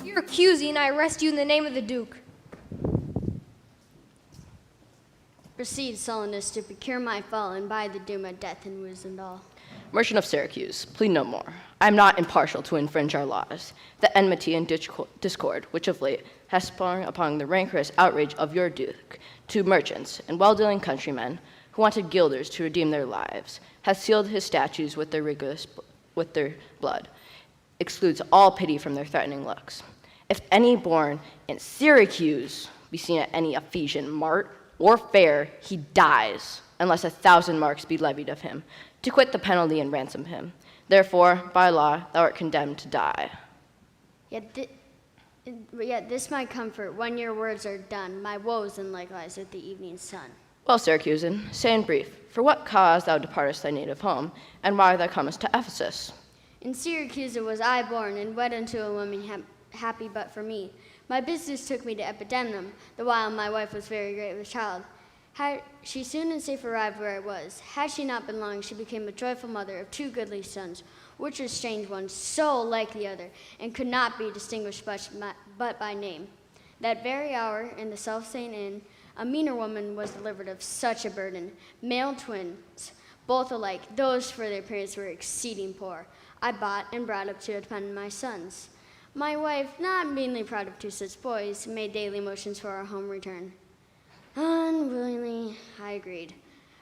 You're accusing, I arrest you in the name of the Duke. Proceed, Solonus, to procure my fall and buy the doom of death and Wisdom. Merchant of Syracuse, plead no more. I am not impartial to infringe our laws. The enmity and discord which of late has sprung upon the rancorous outrage of your Duke to merchants and well-dealing countrymen who wanted guilders to redeem their lives, has sealed his statues with their blood, excludes all pity from their threatening looks. If any born in Syracuse be seen at any Ephesian mart or fair, he dies, unless 1,000 marks be levied of him, to quit the penalty and ransom him. Therefore, by law, thou art condemned to die. Yet this my comfort, when your words are done, my woes and likewise with the evening sun. Well, Syracusan, say in brief, for what cause thou departest thy native home, and why thou comest to Ephesus? In Syracuse was I born, and wed unto a woman happy but for me. My business took me to Epidemnum, the while my wife was very great with child. She soon and safe arrived where I was. Had she not been long, she became a joyful mother of 2 goodly sons, which were strange ones, so like the other, and could not be distinguished but by name. That very hour, in the selfsame inn, a meaner woman was delivered of such a burden. Male twins, both alike, those for their parents were exceeding poor. I bought and brought up to attend my sons. My wife, not meanly proud of 2 such boys, made daily motions for our home return. Unwillingly, I agreed.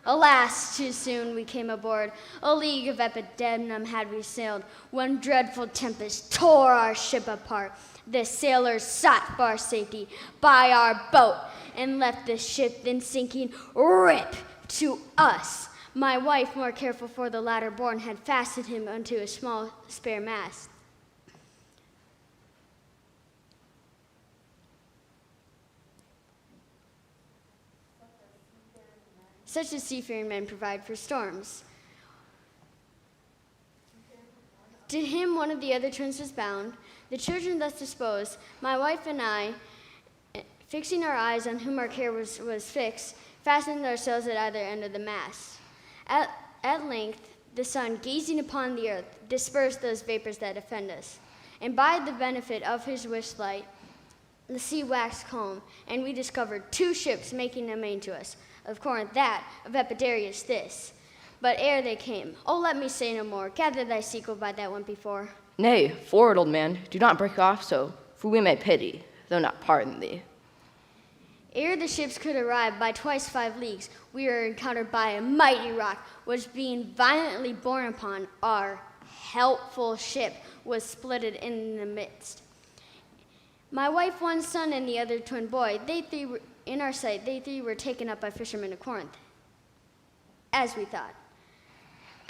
Alas, too soon we came aboard. A league of Epidemnum had we sailed, when dreadful tempest tore our ship apart. The sailors sought for our safety by our boat, and left the ship then sinking rip to us. My wife, more careful for the latter born, had fastened him unto a small spare mast. Such as seafaring men provide for storms. To him one of the other twins was bound. The children thus disposed, my wife and I, fixing our eyes on whom our care was fixed, fastened ourselves at either end of the mast. At length, the sun, gazing upon the earth, dispersed those vapors that offend us. And by the benefit of his wished light, the sea waxed calm, and we discovered 2 ships making amain to us. Of Corinth that, of Epidarius this. But ere they came, oh, let me say no more, gather thy sequel by that went before. Nay, forward, old man, do not break off so, for we may pity, though not pardon thee. Ere the ships could arrive by twice 5 leagues, we were encountered by a mighty rock, which being violently borne upon, our helpful ship was splitted in the midst. My wife, 1 son, and the other twin boy, they 3 were in our sight, they 3 were taken up by fishermen of Corinth, as we thought.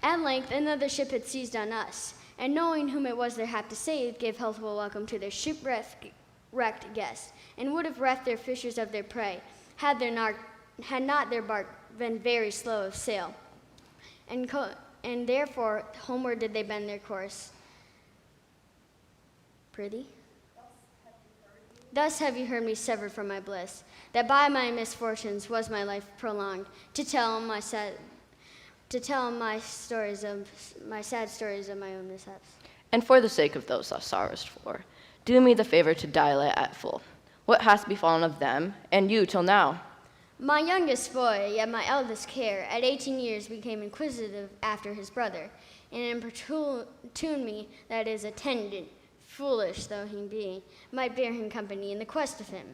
At length, another ship had seized on us, and knowing whom it was their hap to save, gave healthful welcome to their shipwrecked guests, and would have reft their fishers of their prey, had not their bark been very slow of sail. And therefore, homeward did they bend their course. Pretty? Thus have you heard me severed from my bliss, that by my misfortunes was my life prolonged, to tell my sad stories of my own mishaps. And for the sake of those thou sorrowest for, do me the favor to dilate at full. What hath befallen of them, and you till now? My youngest boy, yet my eldest care, at 18 years became inquisitive after his brother, and importuned me that his attendant, foolish though he be, might bear him company in the quest of him.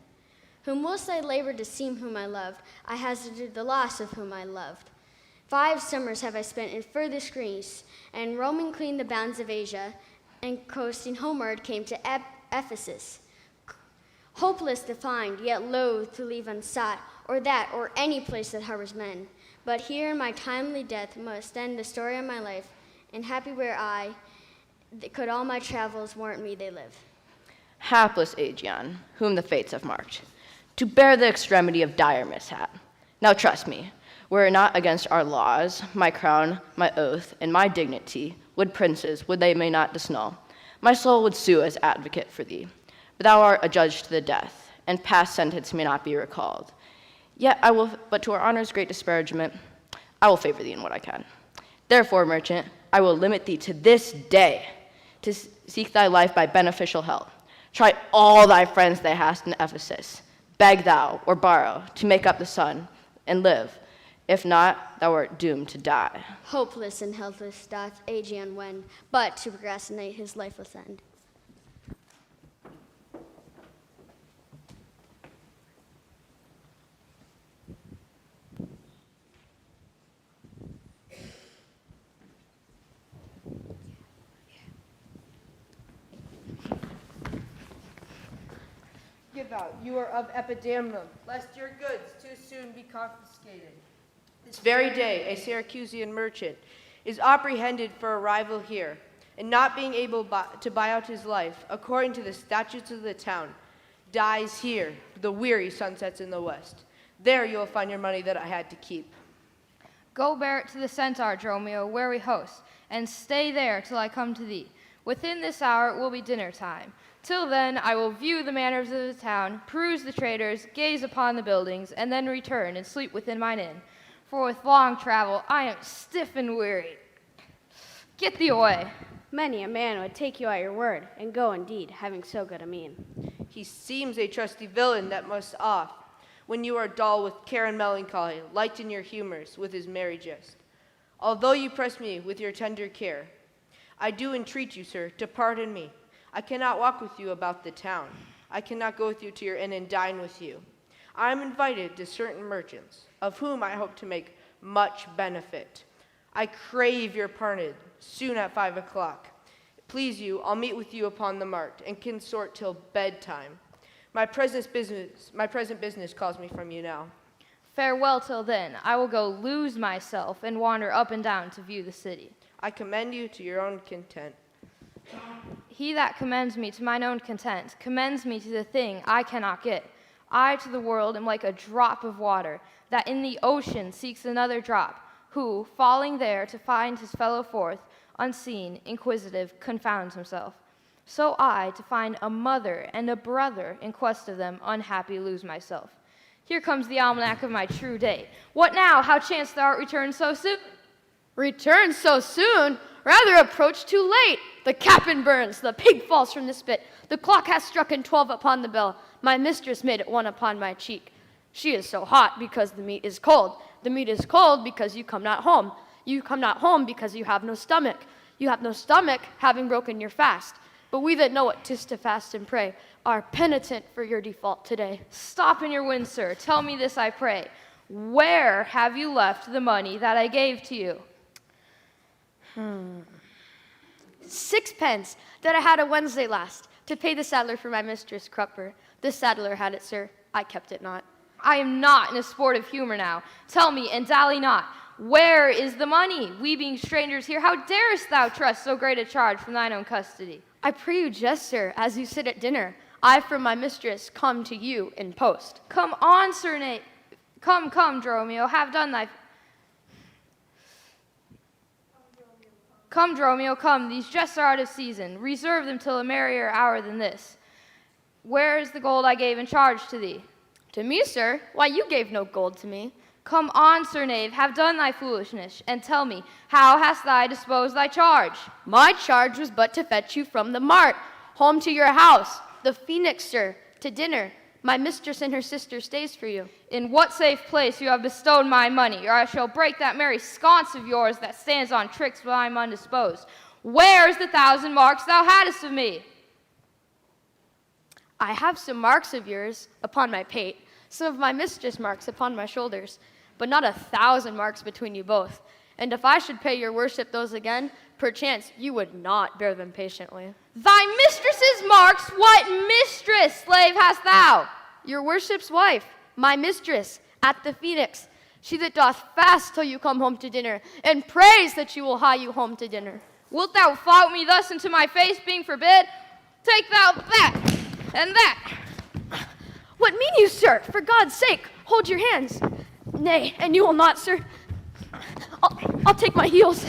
Whom whilst I labored to seem whom I loved, I hazarded the loss of whom I loved. 5 summers have I spent in furthest Greece, and roaming clean the bounds of Asia, and coasting homeward came to Ephesus. Hopeless to find, yet loath to leave unsought, or that, or any place that harbors men. But here my timely death must end the story of my life, and happy where could all my travels warrant me they live. Hapless Aegeon, whom the fates have marked. to bear the extremity of dire mishap. Now trust me, were it not against our laws, my crown, my oath, and my dignity, would princes, would they may not disannul, my soul would sue as advocate for thee. But thou art adjudged to the death, and past sentence may not be recalled. Yet I will, but to our honor's great disparagement, I will favor thee in what I can. Therefore, merchant, I will limit thee to this day to seek thy life by beneficial help. Try all thy friends thou hast in Ephesus. Beg thou, or borrow, to make up the sum, and live. If not, thou art doomed to die. Hopeless and helpless doth Aegeon wend, but to procrastinate his lifeless end. Give out, you are of Epidamnum, lest your goods too soon be confiscated. This very day, a Syracusan merchant is apprehended for arrival here, and not being able to buy out his life, according to the statutes of the town, dies here. The weary sun sets in the west. There you will find your money that I had to keep. Go bear it to the centaur, Dromio, where we host, and stay there till I come to thee. Within this hour it will be dinner time. Till then I will view the manners of the town, peruse the traders, gaze upon the buildings, and then return and sleep within mine inn. For with long travel I am stiff and weary. Get thee away. Many a man would take you at your word, and go indeed, having so good a mien. He seems a trusty villain that must off, when you are dull with care and melancholy, lighten your humors with his merry jest. Although you press me with your tender care, I do entreat you, sir, to pardon me. I cannot walk with you about the town. I cannot go with you to your inn and dine with you. I am invited to certain merchants, of whom I hope to make much benefit. I crave your pardon soon at 5 o'clock. Please you, I'll meet with you upon the mart, and consort till bedtime. My present business calls me from you now. Farewell till then. I will go lose myself and wander up and down to view the city. I commend you to your own content. He that commends me to mine own content commends me to the thing I cannot get. I to the world am like a drop of water that in the ocean seeks another drop, who, falling there to find his fellow forth, unseen, inquisitive, confounds himself. So I, to find a mother and a brother in quest of them, unhappy lose myself. Here comes the almanac of my true date. What now? How chanced thou art returned so soon? Return so soon? Rather approach too late. The capon burns, the pig falls from the spit. The clock has struck 12 upon the bell. My mistress made it 1 upon my cheek. She is so hot because the meat is cold. The meat is cold because you come not home. You come not home because you have no stomach. You have no stomach, having broken your fast. But we that know it, 'tis to fast and pray, are penitent for your default today. Stop in your wind, sir. Tell me this, I pray. Where have you left the money that I gave to you? 6 pence that I had a Wednesday last, to pay the saddler for my mistress Crupper. The saddler had it, sir. I kept it not. I am not in a sportive humor now. Tell me, and dally not, where is the money? We being strangers here, how darest thou trust so great a charge from thine own custody? I pray you just, sir, as you sit at dinner, I from my mistress come to you in post. Come on, sir Nate. Come, Dromio, have done thy... Come, Dromio, come. These jests are out of season. Reserve them till a merrier hour than this. Where is the gold I gave in charge to thee? To me, sir? Why, you gave no gold to me. Come on, sir knave, have done thy foolishness, and tell me, how hast thou disposed thy charge? My charge was but to fetch you from the mart, home to your house, the Phoenix, sir, to dinner. My mistress and her sister stays for you. In what safe place you have bestowed my money, or I shall break that merry sconce of yours that stands on tricks when I am undisposed. Where's the 1,000 marks thou hadst of me? I have some marks of yours upon my pate, some of my mistress marks upon my shoulders, but not 1,000 marks between you both. And if I should pay your worship those again, perchance you would not bear them patiently. Thy mistress's marks? What mistress, slave, hast thou? Your worship's wife, my mistress, at the Phoenix, she that doth fast till you come home to dinner, and prays that you will hie you home to dinner. Wilt thou flout me thus into my face, being forbid? Take thou that, and that. What mean you, sir? For God's sake, hold your hands. Nay, and you will not, sir. I'll take my heels.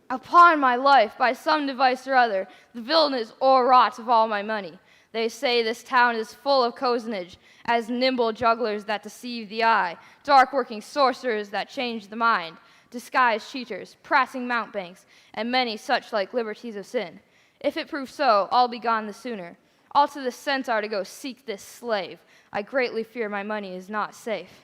Upon my life, by some device or other, the villain is o'erwrought of all my money. They say this town is full of cozenage, as nimble jugglers that deceive the eye, dark-working sorcerers that change the mind, disguised cheaters, prating mountebanks, and many such like liberties of sin. If it prove so, I'll be gone the sooner. I'll to the centaur to go seek this slave. I greatly fear my money is not safe.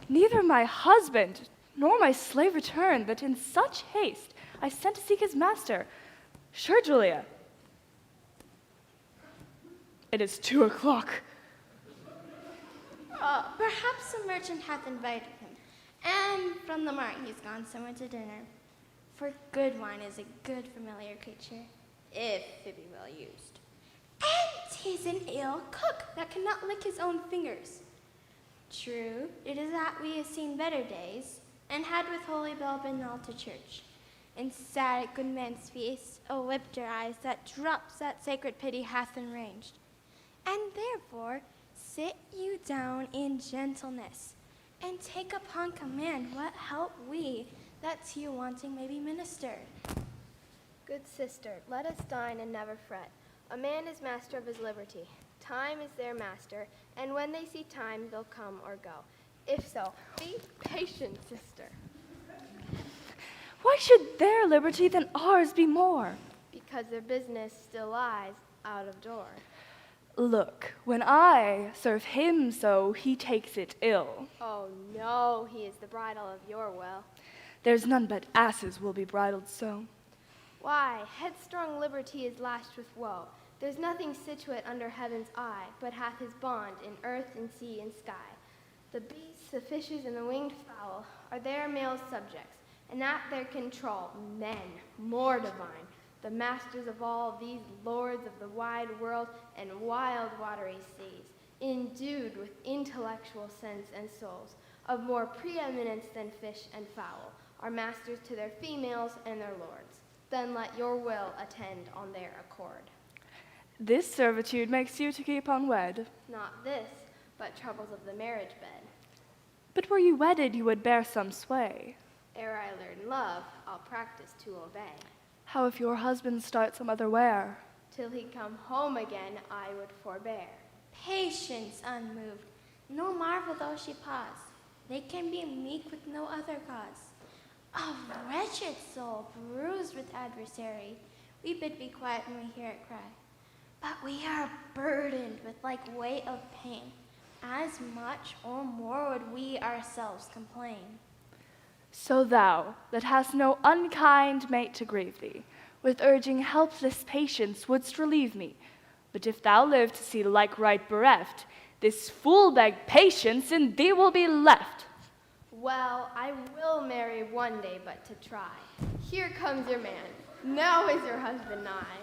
Neither my husband nor my slave returned, that in such haste I sent to seek his master. Sure, Julia. It is 2:00. Perhaps the merchant hath invited him, and from the mart he's gone somewhere to dinner. For good wine is a good familiar creature, if it be well used. And 'tis an ill cook that cannot lick his own fingers. True, it is that we have seen better days, and had with holy bell been all to church. And sat at good man's feast, a whipped eyes that drops that sacred pity hath enraged. And therefore sit you down in gentleness, and take upon command what help we that to you wanting may be ministered. Good sister, let us dine and never fret. A man is master of his liberty. Time is their master, and when they see time, they'll come or go. If so, be patient, sister. Why should their liberty than ours be more? Because their business still lies out of door. Look, when I serve him so, he takes it ill. Oh no, he is the bridle of your will. There's none but asses will be bridled so. Why, headstrong liberty is lashed with woe. There's nothing situate under heaven's eye, but hath his bond in earth and sea and sky. The beasts, the fishes, and the winged fowl are their male subjects, and at their control men, more divine, the masters of all these lords of the wide world and wild watery seas, endued with intellectual sense and souls, of more preeminence than fish and fowl, are masters to their females and their lords. Then let your will attend on their accord. This servitude makes you to keep unwed. Not this, but troubles of the marriage bed. But were you wedded, you would bear some sway. Ere I learn love, I'll practice to obey. How if your husband start some other where? Till he come home again, I would forbear. Patience unmoved, no marvel though she pause. They can be meek with no other cause. A wretched soul, bruised with adversary, we bid be quiet when we hear it cry. But we are burdened with like weight of pain, as much or more would we ourselves complain. So thou, that hast no unkind mate to grieve thee, with urging helpless patience wouldst relieve me. But if thou live to see like right bereft, this fool-begged patience in thee will be left. Well, I will marry one day, but to try. Here comes your man. Now is your husband nigh.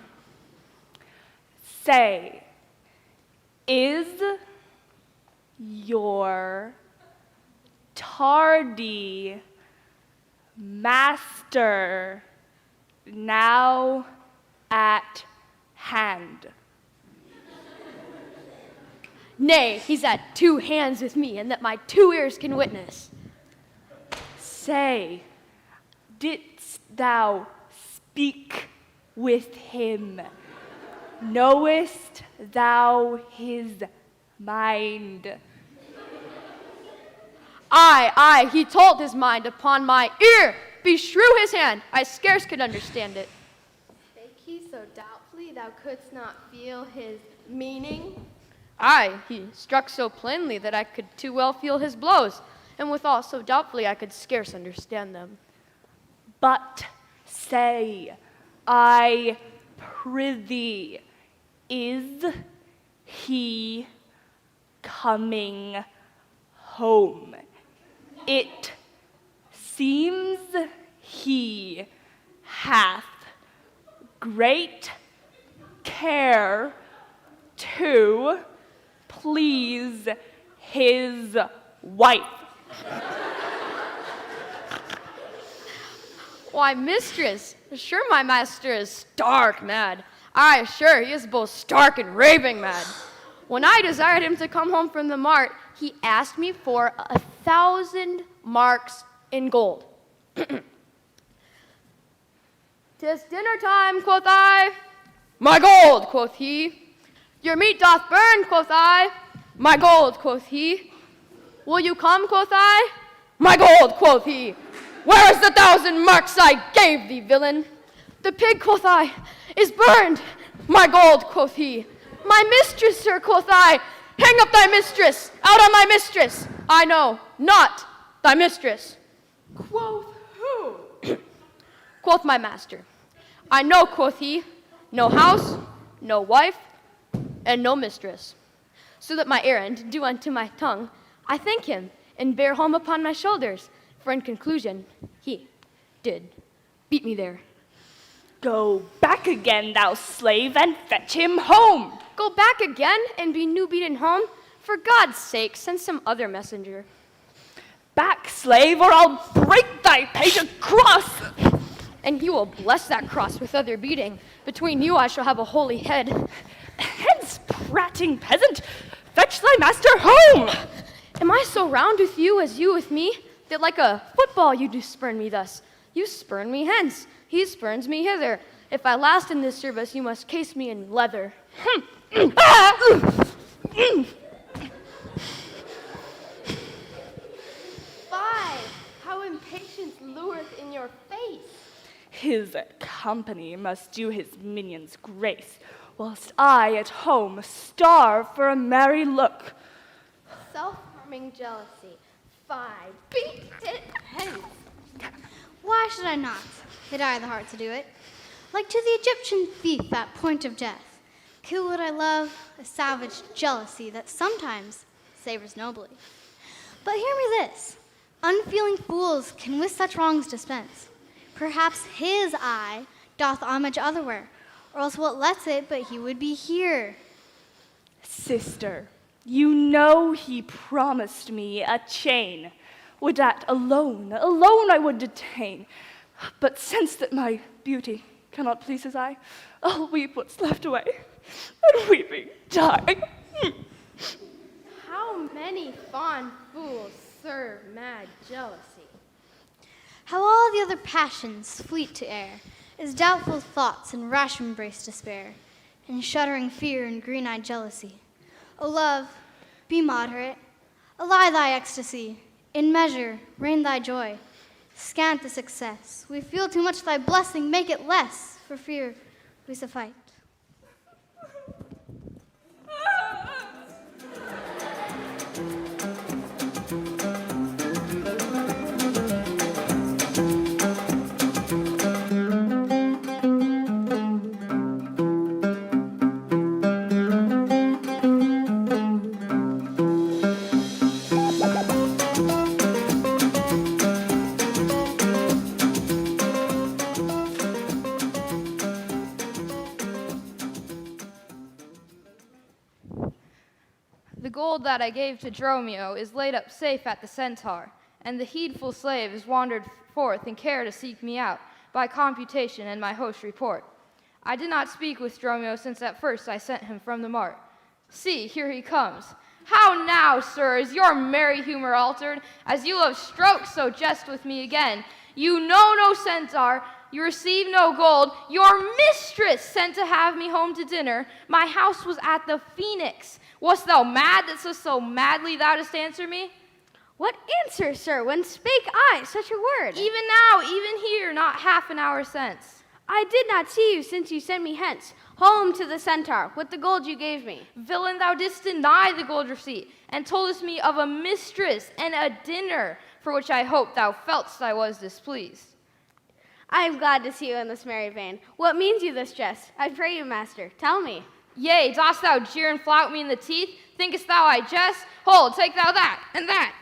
Say, is your tardy master now at hand? Nay, he's at 2 hands with me, and that my 2 ears can witness. Say, didst thou speak with him? Knowest thou his mind? Aye, he told his mind upon my ear. Beshrew his hand, I scarce could understand it. Spake he so doubtfully thou couldst not feel his meaning? Aye, he struck so plainly that I could too well feel his blows, and withal so doubtfully I could scarce understand them. But say, I prithee, is he coming home? It seems he hath great care to please his wife. Why, mistress, sure my master is stark mad. Aye, sure, he is both stark and raving mad. When I desired him to come home from the mart, he asked me for 1,000 marks in gold. 'Tis dinner time, quoth I. My gold, quoth he. Your meat doth burn, quoth I. My gold, quoth he. Will you come, quoth I? My gold, quoth he. Where is the 1,000 marks I gave thee, villain? The pig, quoth I, is burned. My gold, quoth he. My mistress, sir, quoth I. Hang up thy mistress, out on my mistress. I know, not thy mistress. Quoth who? Quoth my master. I know, quoth he, no house, no wife, and no mistress. So that my errand, due unto my tongue, I thank him, and bear home upon my shoulders. For in conclusion, he did beat me there. Go back again, thou slave, and fetch him home. Go back again and be new beaten home? For God's sake, send some other messenger. Back, slave, or I'll break thy painted cross. And he will bless that cross with other beating. Between you I shall have a holy head. Hence, prating peasant, fetch thy master home. Am I so round with you as you with me, that like a football you do spurn me thus? You spurn me hence, he spurns me hither. If I last in this service, you must case me in leather. Fie! How impatience lureth in your face! His company must do his minions grace, whilst I at home starve for a merry look. Self-harming jealousy. Fie! Beat it hence! Why should I not? Had I the heart to do it? Like to the Egyptian thief at point of death. Kill what I love, a savage jealousy that sometimes savors nobly. But hear me this, unfeeling fools can with such wrongs dispense. Perhaps his eye doth homage otherwhere, or else what lets it but he would be here. Sister, you know he promised me a chain. Would that alone I would detain. But since that my beauty cannot please his eye, I'll weep what's left away, and weeping die. How many fond fools serve mad jealousy? How all the other passions fleet to air, as doubtful thoughts and rash embrace despair, and shuddering fear and green-eyed jealousy. O love, be moderate, allay thy ecstasy, in measure reign thy joy. Scant the success, we feel too much thy blessing, make it less, for fear we suffice. The gold that I gave to Dromio is laid up safe at the centaur, and the heedful slave is wandered forth in care to seek me out, by computation and my host report. I did not speak with Dromio since at first I sent him from the mart. See, here he comes. How now, sir, is your merry humor altered, as you love strokes so jest with me again? You know no centaur. You receive no gold. Your mistress sent to have me home to dinner. My house was at the Phoenix. Wast thou mad that so madly thou didst answer me? What answer, sir, when spake I such a word? Even now, even here, not half an hour since. I did not see you since you sent me hence, home to the centaur, with the gold you gave me. Villain, thou didst deny the gold receipt, and toldest me of a mistress and a dinner, for which I hope thou feltst I was displeased. I am glad to see you in this merry vein. What means you this jest? I pray you, master, tell me. Yea, dost thou jeer and flout me in the teeth? Thinkest thou I jest? Hold, take thou that, and that.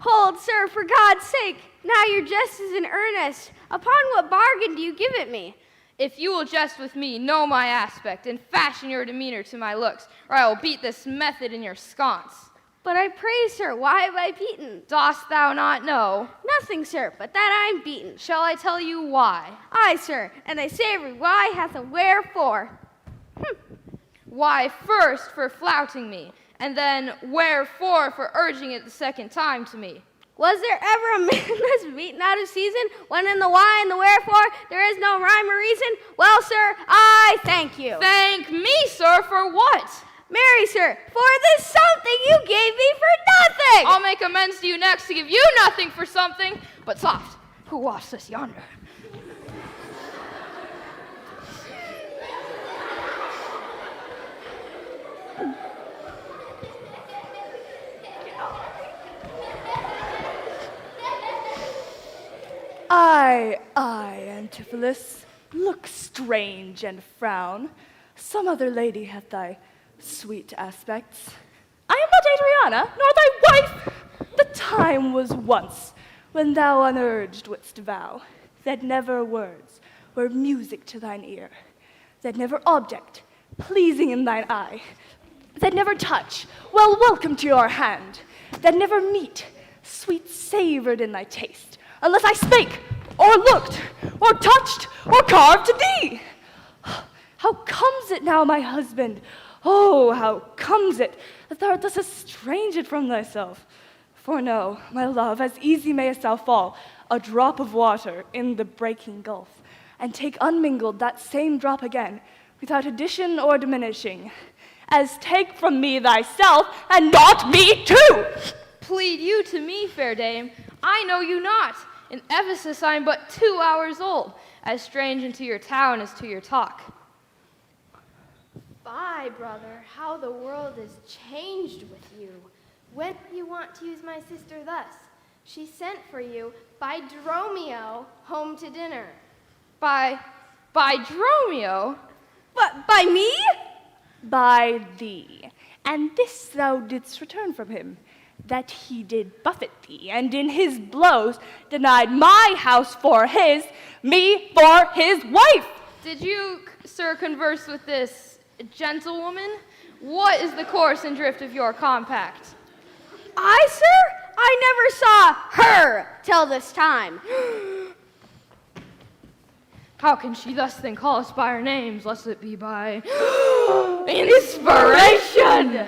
Hold, sir, for God's sake. Now your jest is in earnest. Upon what bargain do you give it me? If you will jest with me, know my aspect, and fashion your demeanor to my looks, or I will beat this method in your sconce. But I pray, sir, why have I beaten? Dost thou not know? Nothing, sir, but that I am beaten. Shall I tell you why? Aye, sir, and I say every why hath a wherefore. Why, first, for flouting me, and then wherefore for urging it the second time to me. Was there ever a man that's beaten out of season, when in the why and the wherefore there is no rhyme or reason? Well, sir, I thank you. Thank me, sir, for what? Marry, sir, for this something you gave me for nothing. I'll make amends to you next to give you nothing for something. But soft, who washed this yonder? I, Antipholus, look strange and frown. Some other lady hath thy sweet aspects. I am not Adriana, nor thy wife. The time was once when thou unurged wouldst vow that never words were music to thine ear, that never object pleasing in thine eye, that never touch well welcome to your hand, that never meat sweet savored in thy taste, unless I spake, or looked, or touched, or carved to thee. How comes it now, my husband? Oh, how comes it that thou dost estrange it from thyself? For know, my love, as easy mayest thou fall, a drop of water in the breaking gulf, and take unmingled that same drop again, without addition or diminishing, as take from me thyself, and not me too. Plead you to me, fair dame. I know you not. In Ephesus I am but 2 hours old, as strange into your town as to your talk. Fie, brother, how the world is changed with you. When do you want to use my sister thus? She sent for you by Dromio home to dinner. By Dromio? But by me? By thee. And this thou didst return from him, that he did buffet thee, and in his blows denied my house for his, me for his wife. Did you, sir, converse with this gentlewoman? What is the course and drift of your compact? I, sir? I never saw her till this time. How can she thus then call us by our names, lest it be by inspiration?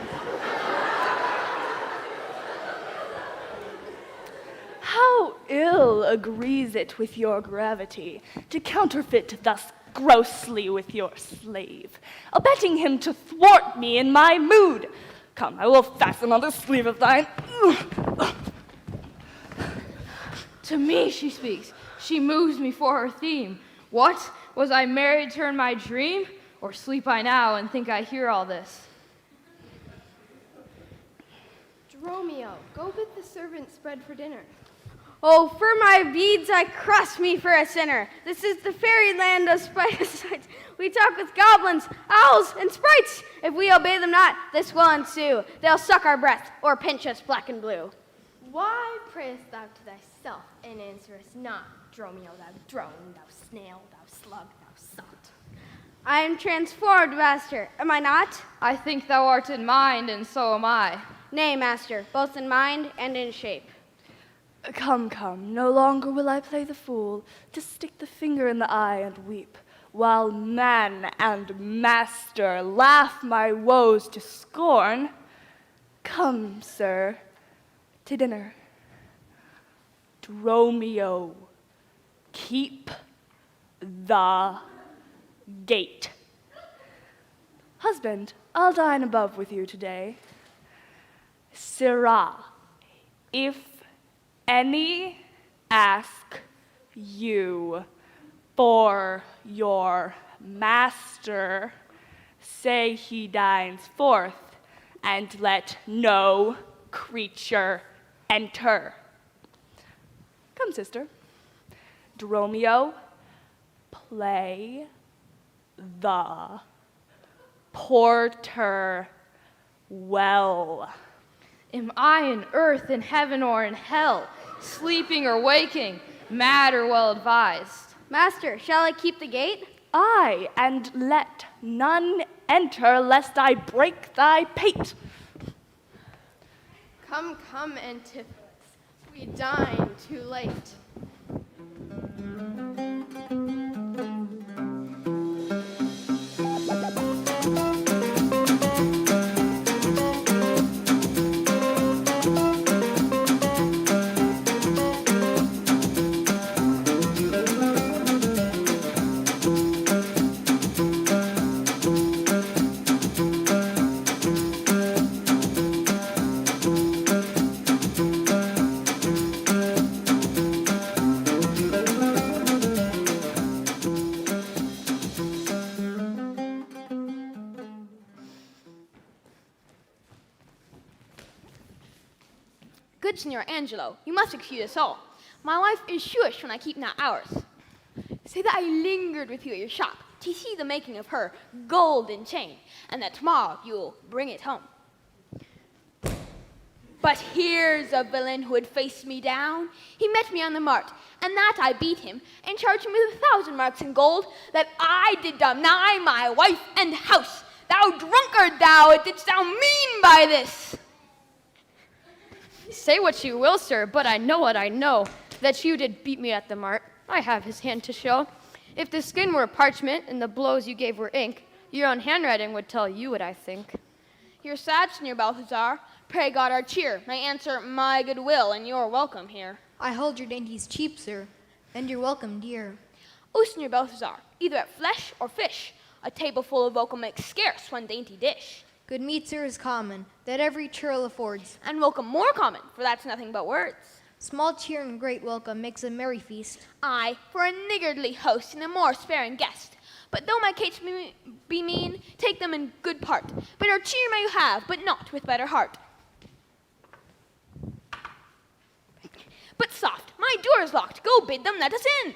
How ill agrees it with your gravity to counterfeit thus grossly with your slave, abetting him to thwart me in my mood. Come, I will fasten on the sleeve of thine. To me she speaks. She moves me for her theme. What? Was I married to her in my dream? Or sleep I now and think I hear all this? Dromio, go bid the servants spread for dinner. Oh, for my beads I cross me for a sinner. This is the fairyland of sights. We talk with goblins, owls, and sprites. If we obey them not, this will ensue. They'll suck our breath or pinch us black and blue. Why prayest thou to thyself and answerest not, Dromio, thou drone, thou snail, thou slug, thou sot? I am transformed, master. Am I not? I think thou art in mind, and so am I. Nay, master, both in mind and in shape. Come, come, no longer will I play the fool, to stick the finger in the eye and weep, while man and master laugh my woes to scorn. Come, sir, to dinner. Dromio. keep the gate. Husband, I'll dine above with you today. Sirrah, if any ask you for your master, say he dines forth, and let no creature enter. Come, sister. Dromio, play the porter well. Am I in earth, in heaven, or in hell, sleeping or waking, mad or well advised? Master, shall I keep the gate? Aye, and let none enter, lest I break thy pate. Come, come, Antipholus, we dine too late. Good Signor Angelo, you must excuse us all. My wife is shrewish when I keep not hours. Say that I lingered with you at your shop to see the making of her golden chain, and that tomorrow you'll bring it home. But here's a villain who had faced me down. He met me on the mart, and that I beat him, and charged him with 1,000 marks in gold, that I did deny my wife and house. Thou drunkard, thou, what didst thou mean by this? Say what you will, sir, but I know what I know, that you did beat me at the mart. I have his hand to show. If the skin were parchment and the blows you gave were ink, your own handwriting would tell you what I think. You're sad, Signor Balthazar. Pray God our cheer. May answer my good will, and you're welcome here. I hold your dainties cheap, sir, and you're welcome dear. O Signor Balthazar, either at flesh or fish, a table full of welcome makes scarce one dainty dish. Good meat, sir, is common, that every churl affords. And welcome more common, for that's nothing but words. Small cheer and great welcome makes a merry feast. Aye, for a niggardly host and a more sparing guest. But though my cates be mean, take them in good part. Better cheer may you have, but not with better heart. But soft, my door is locked. Go bid them let us in.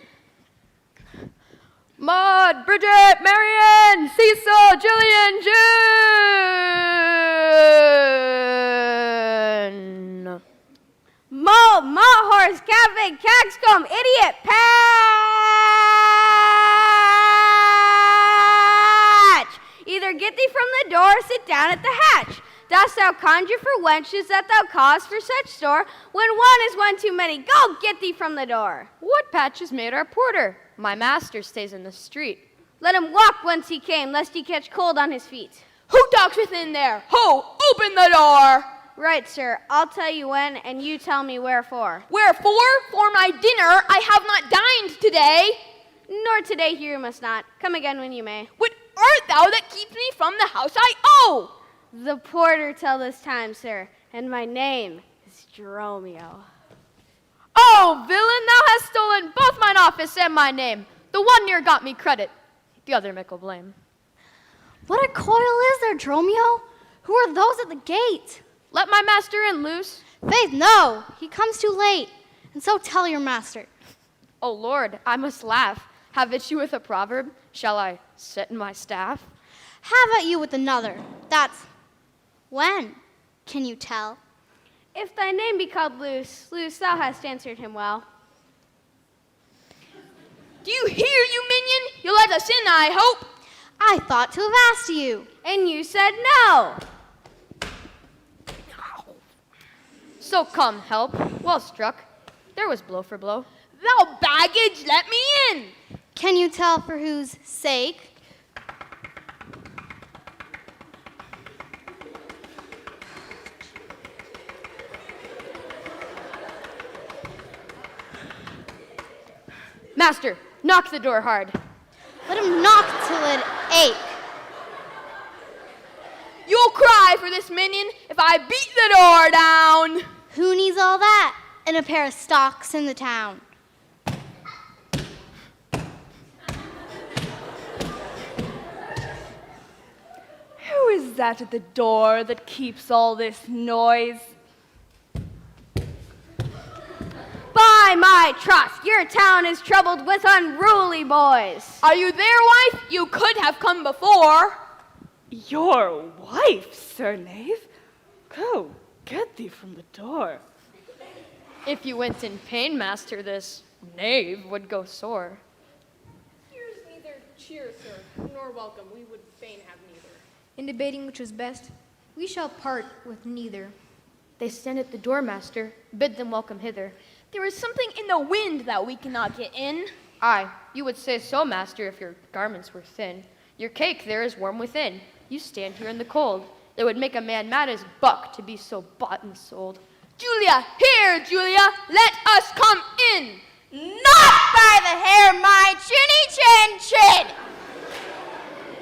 Maud, Bridget, Marianne, Cecil, Jillian, June. Mo, horse, cabbage, caxcomb, idiot, patch! Either get thee from the door or sit down at the hatch. Dost thou conjure for wenches that thou cause for such store? When one is one too many, go get thee from the door. What patches made our porter? My master stays in the street. Let him walk whence he came, lest he catch cold on his feet. Who talks within there? Ho, open the door! Right, sir. I'll tell you when, and you tell me wherefore. Wherefore? For my dinner I have not dined today. Nor today here you must not. Come again when you may. What art thou that keeps me from the house I owe? The porter till this time, sir, and my name is Dromio. Oh, villain, thou hast stolen both mine office and my name. The one near got me credit, the other mickle blame. What a coil is there, Dromio? Who are those at the gate? Let my master in, Luce. Faith, no, he comes too late, and so tell your master. Oh, Lord, I must laugh. Have it you with a proverb? Shall I sit in my staff? Have at you with another. That's when, can you tell? If thy name be called Luce, thou hast answered him well. Do you hear, you minion? You'll let us in, I hope. I thought to have asked you. And you said no. So come, help. Well struck. There was blow for blow. Thou baggage, let me in. Can you tell for whose sake? Master, knock the door hard. Let him knock till it ache. You'll cry for this minion if I beat the door down. Who needs all that? And a pair of stocks in the town. Who is that at the door that keeps all this noise? By my trust, your town is troubled with unruly boys. Are you there, wife? You could have come before. Your wife, sir knave? Go, get thee from the door. If you went in pain, master, this knave would go sore. Here's neither cheer, sir, nor welcome. We would fain have neither. In debating which was best, we shall part with neither. They stand at the door, master. Bid them welcome hither. There is something in the wind that we cannot get in. Aye, you would say so, master, if your garments were thin. Your cake there is warm within. You stand here in the cold. It would make a man mad as buck to be so bought and sold. Julia, here, Julia, let us come in. Not by the hair, my chinny chin chin!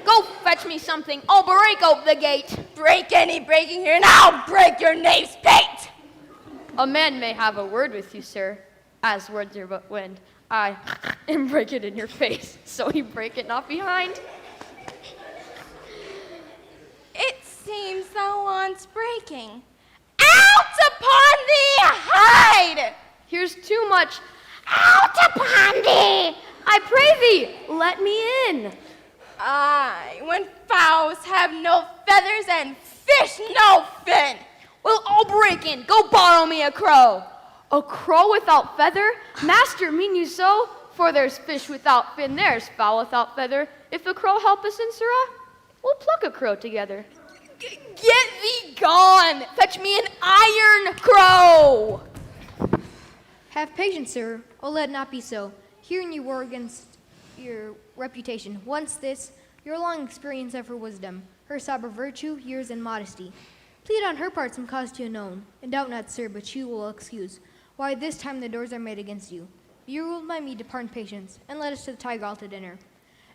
Go fetch me something. I'll break open the gate. Break any breaking here, and I'll break your knave's pate! A man may have a word with you, sir, as words are but wind. Aye, and break it in your face, so you break it not behind. It seems thou wants breaking. Out upon thee, hide! Here's too much. Out upon thee! I pray thee, let me in. Aye, when fowls have no feathers and fish no fin. Well, I'll break in. Go borrow me a crow. A crow without feather? Master, mean you so? For there's fish without fin, there's fowl without feather. If the crow help us in, sirrah, we'll pluck a crow together. Get thee gone. Fetch me an iron crow. Have patience, sir. Oh, let it not be so. Hearing you war against your reputation. Once this, your long experience of her wisdom, her sober virtue, years, and modesty. Plead on her part some cause to you known, and doubt not, sir, but you will excuse why this time the doors are made against you. Be ruled by me, depart in patience, and let us to the Tiger Hall to dinner.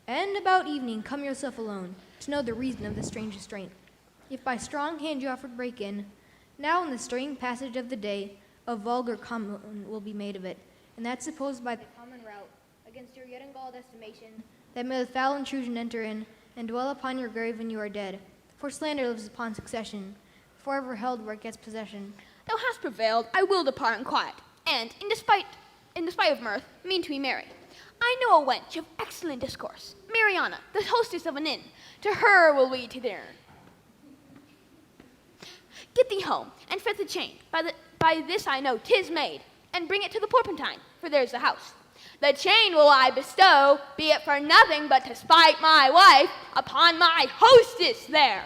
And about evening come yourself alone, to know the reason of the strange restraint. If by strong hand you offered break in, now in the stirring passage of the day, a vulgar common will be made of it, and that supposed by the common route, against your yet ungalled estimation, that may the foul intrusion enter in, and dwell upon your grave when you are dead. For slander lives upon succession, forever held where it gets possession. Thou hast prevailed. I will depart in quiet, and in despite of mirth, mean to be merry. I know a wench of excellent discourse, Mariana, the hostess of an inn. To her will we to dinner. Get thee home, and fet the chain. By this I know 'tis made, and bring it to the Porpentine, for there's the house. The chain will I bestow, be it for nothing but to spite my wife upon my hostess there.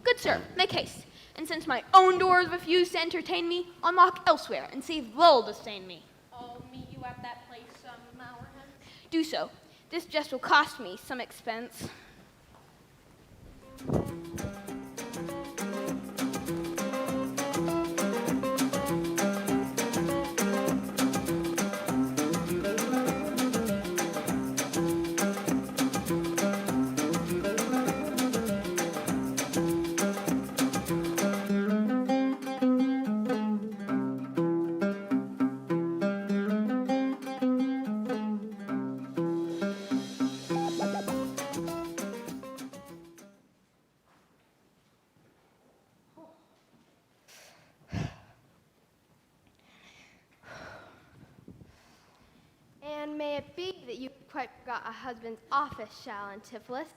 Good sir, make haste, and since my own doors refuse to entertain me, I'll knock elsewhere, and see if they'll disdain me. I'll meet you at that place some hour hence. Do so. This jest will cost me some expense. And may it be that you quite forgot a husband's office shall in Tiflis.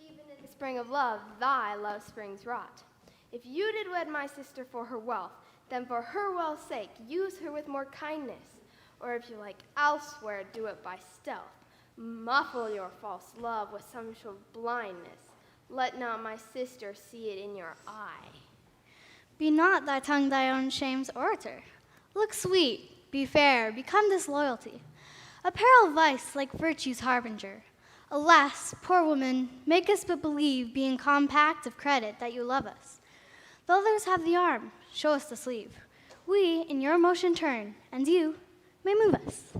Even in the spring of love, thy love springs wrought. If you did wed my sister for her wealth, then for her wealth's sake, use her with more kindness. Or if you like elsewhere, do it by stealth. Muffle your false love with some show of blindness. Let not my sister see it in your eye. Be not thy tongue thy own shame's orator. Look sweet, be fair, become disloyalty. Apparel vice like virtue's harbinger. Alas, poor woman, make us but believe, being compact of credit, that you love us. Though others have the arm, show us the sleeve. We, in your motion turn, and you may move us.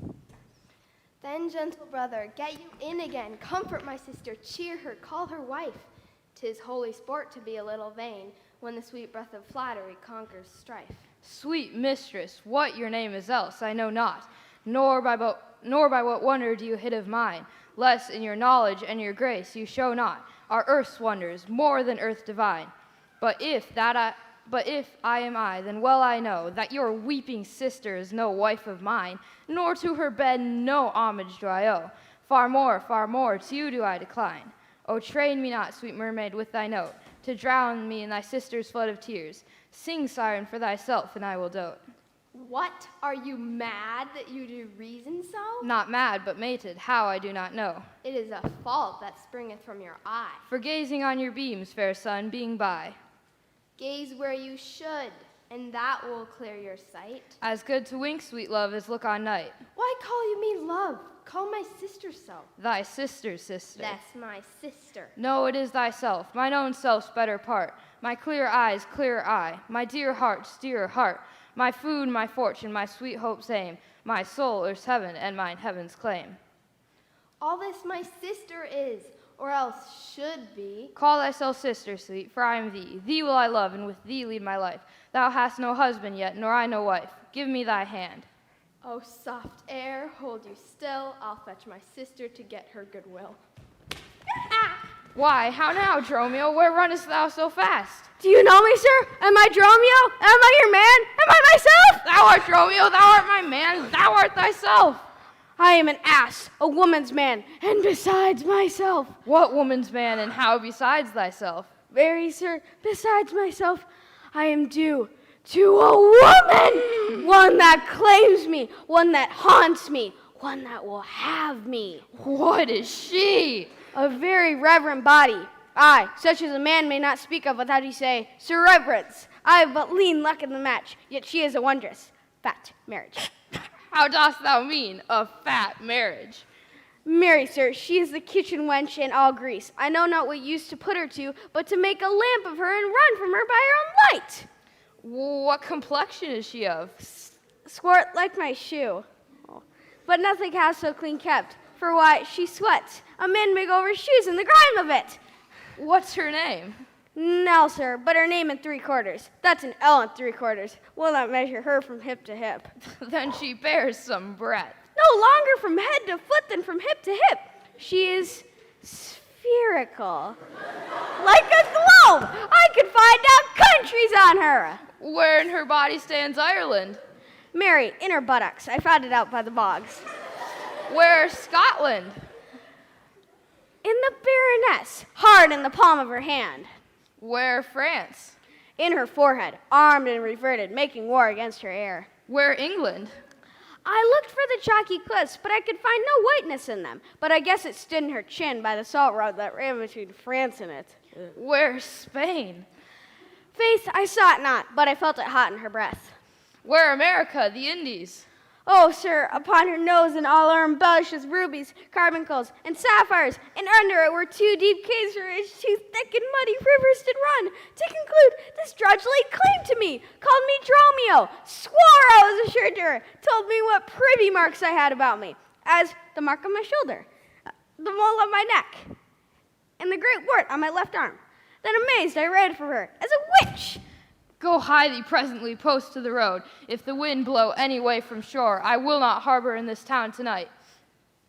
Then, gentle brother, get you in again. Comfort my sister, cheer her, call her wife. 'Tis holy sport to be a little vain, when the sweet breath of flattery conquers strife. Sweet mistress, what your name is else, I know not, nor by what wonder do you hit of mine, less in your knowledge and your grace you show not our earth's wonders more than earth divine. But if I am I, then well I know that your weeping sister is no wife of mine, nor to her bed no homage do I owe. Far more, to you do I decline. O train me not, sweet mermaid, with thy note, to drown me in thy sister's flood of tears. Sing, siren, for thyself, and I will dote. What? Are you mad that you do reason so? Not mad, but mated, how I do not know. It is a fault that springeth from your eye. For gazing on your beams, fair sun, being by. Gaze where you should, and that will clear your sight. As good to wink, sweet love, as look on night. Why call you me love? Call my sister so. Thy sister's sister. That's my sister. No, it is thyself, mine own self's better part. My clear eye's clearer eye, my dear heart's dearer heart. My food, my fortune, my sweet hope's aim. My soul is heaven, and mine heaven's claim. All this my sister is, or else should be. Call thyself sister, sweet, for I am thee. Thee will I love, and with thee lead my life. Thou hast no husband yet, nor I no wife. Give me thy hand. Oh, soft air, hold you still. I'll fetch my sister to get her goodwill. Why, how now, Dromio? Where runnest thou so fast? Do you know me, sir? Am I Dromio? Am I your man? Am I myself? Thou art Dromio, thou art my man, thou art thyself. I am an ass, a woman's man, and besides myself. What woman's man, and how besides thyself? Very, sir, besides myself, I am due to a woman, one that claims me, one that haunts me, one that will have me. What is she? A very reverend body, aye, such as a man may not speak of without he say, Sir Reverence, I have but lean luck in the match, yet she is a wondrous fat marriage. How dost thou mean, a fat marriage? Marry, sir, she is the kitchen wench in all Greece. I know not what use to put her to, but to make a lamp of her and run from her by her own light. What complexion is she of? Swart like my shoe. But nothing has so clean kept. For why, she sweats. A man may go over shoes in the grime of it. What's her name? No, sir, but her name in 3/4. That's an L in 3/4. Will not measure her from hip to hip. Then she bears some breadth. No longer from head to foot than from hip to hip. She is spherical. Like a globe. I could find out countries on her. Where in her body stands Ireland? Mary, in her buttocks. I found it out by the bogs. Where Scotland? In the Baroness, hard in the palm of her hand. Where France? In her forehead, armed and reverted, making war against her heir. Where England? I looked for the chalky cliffs, but I could find no whiteness in them. But I guess it stood in her chin by the salt road that ran between France and it. Where Spain? Faith, I saw it not, but I felt it hot in her breath. Where America, the Indies? Oh, sir, upon her nose and all are embellished rubies, carbuncles, and sapphires, and under it were 2 deep caves through which 2 thick and muddy rivers did run. To conclude, this drudge laid claim to me, called me Dromio, swore I was assured to her, told me what privy marks I had about me, as the mark on my shoulder, the mole on my neck, and the great wart on my left arm. Then amazed I read for her, as a witch. Go hie thee presently post to the road. If the wind blow any way from shore, I will not harbor in this town tonight.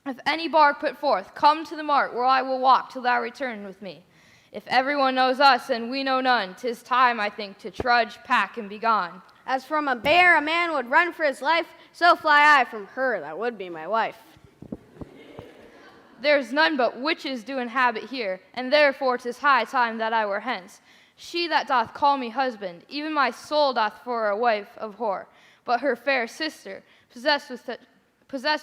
If any bark put forth, come to the mart, where I will walk till thou return with me. If everyone knows us and we know none, 'tis time, I think, to trudge, pack, and be gone. As from a bear a man would run for his life, so fly I from her that would be my wife. There's none but witches do inhabit here, and therefore 'tis high time that I were hence. She that doth call me husband, even my soul doth for a wife abhor. But her fair sister, possessed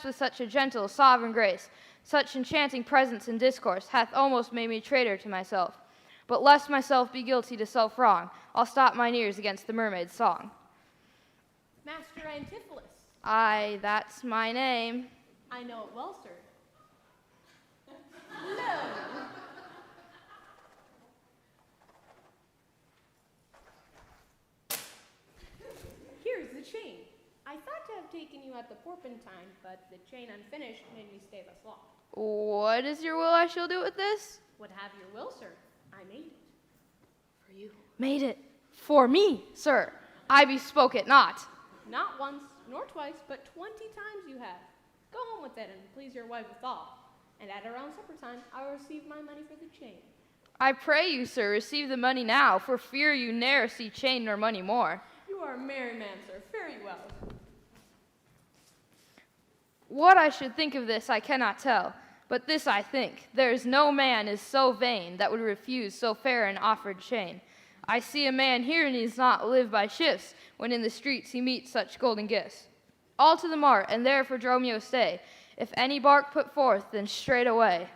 with such a gentle, sovereign grace, such enchanting presence and discourse, hath almost made me traitor to myself. But lest myself be guilty to self-wrong, I'll stop mine ears against the mermaid's song. Master Antipholus. Aye, that's my name. I know it well, sir. No. Here's the chain. I thought to have taken you you at the porpentine, but the chain unfinished made me stay thus long. What is your will I shall do with this? Would have your will, sir. I made it. For you. Made it for me, sir. I bespoke it not. Not once, nor twice, but 20 times you have. Go home with it and please your wife withal. And at around supper time, I will receive my money for the chain. I pray you, sir, receive the money now, for fear you ne'er see chain nor money more. You are a merry man, sir. Fare you well. What I should think of this I cannot tell, but this I think, there is no man is so vain that would refuse so fair an offered chain. I see a man here needs not live by shifts, when in the streets he meets such golden gifts. All to the mart, and there for Dromio stay. If any bark put forth, then straight away.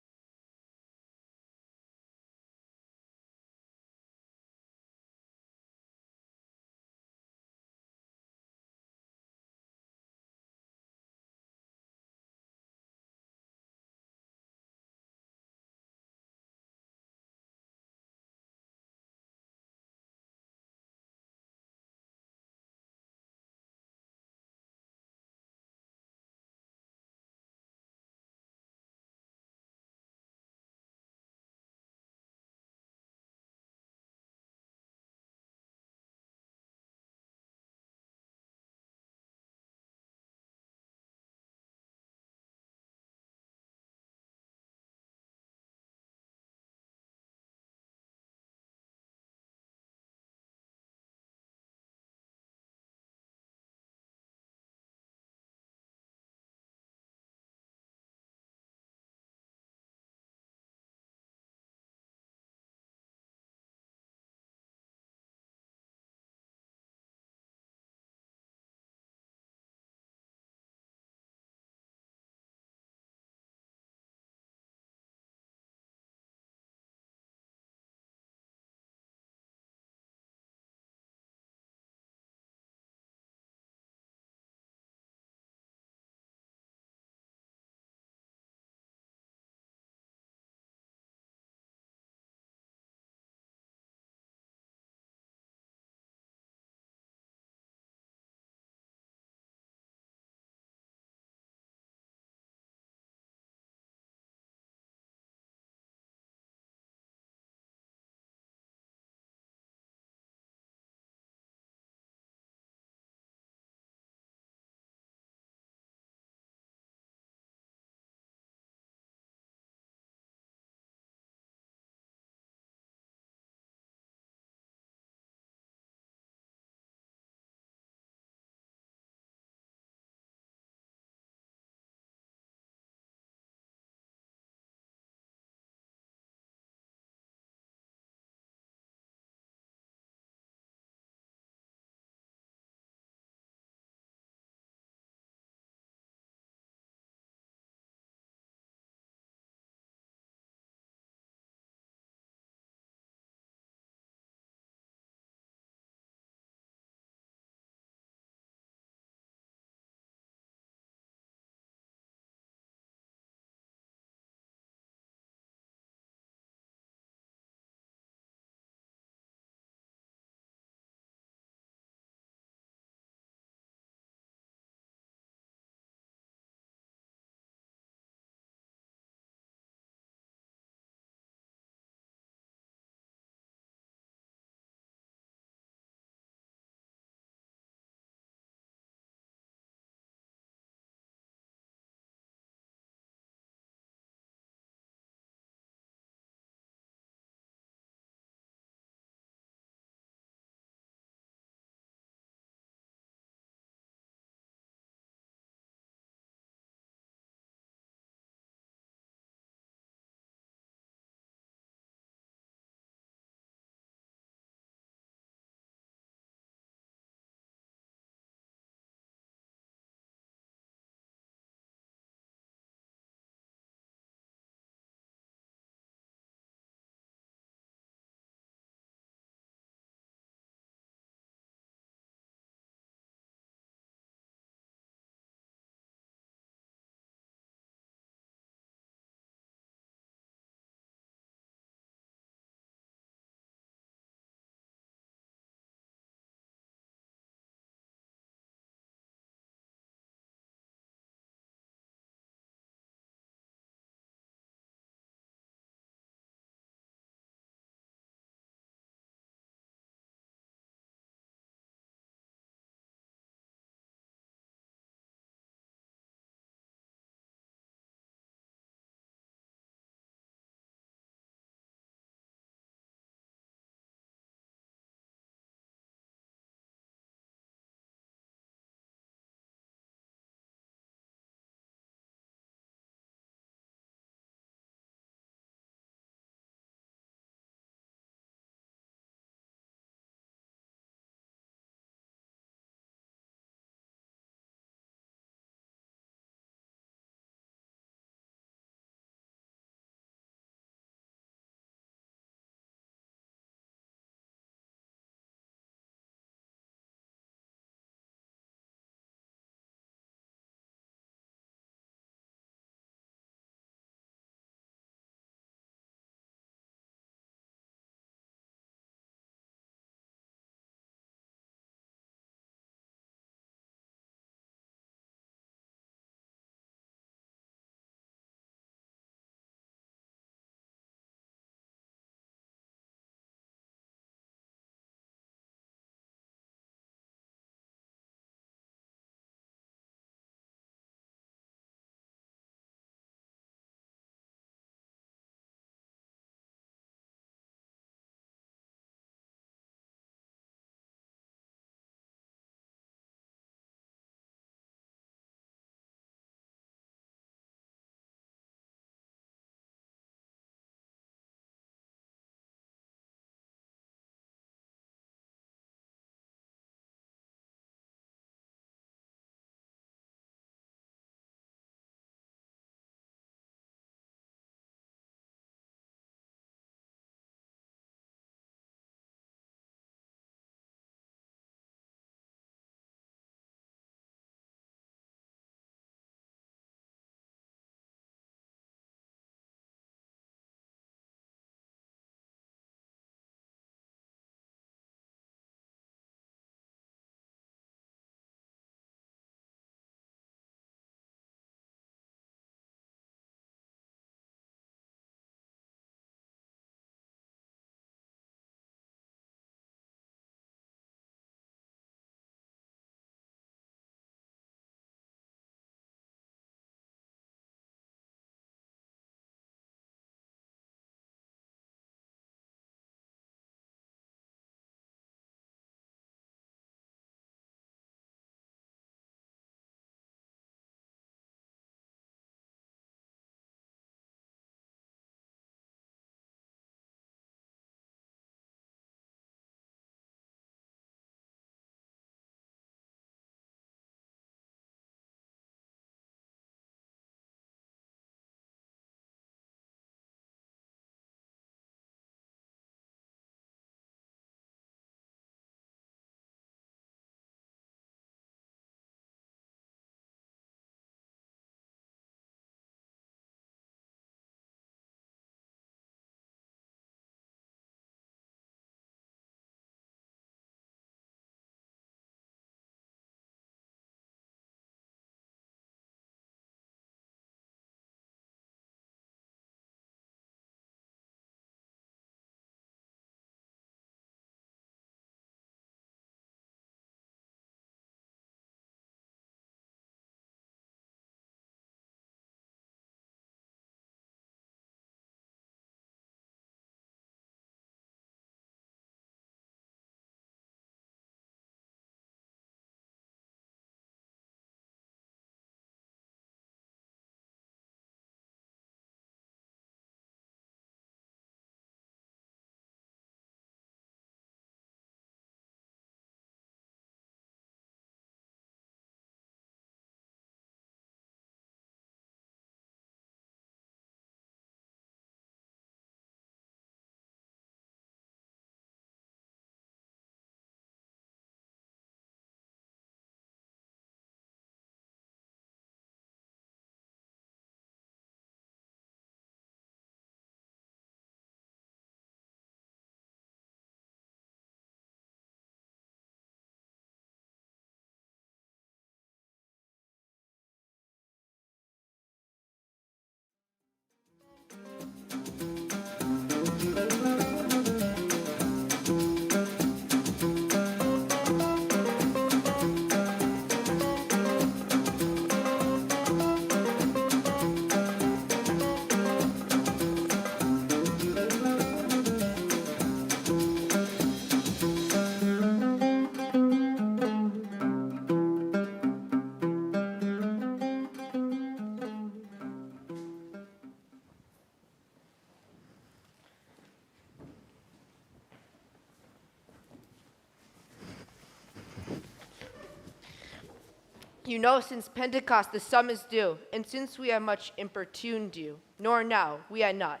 You know, since Pentecost the sum is due, and since we have much importuned you, nor now, we are not,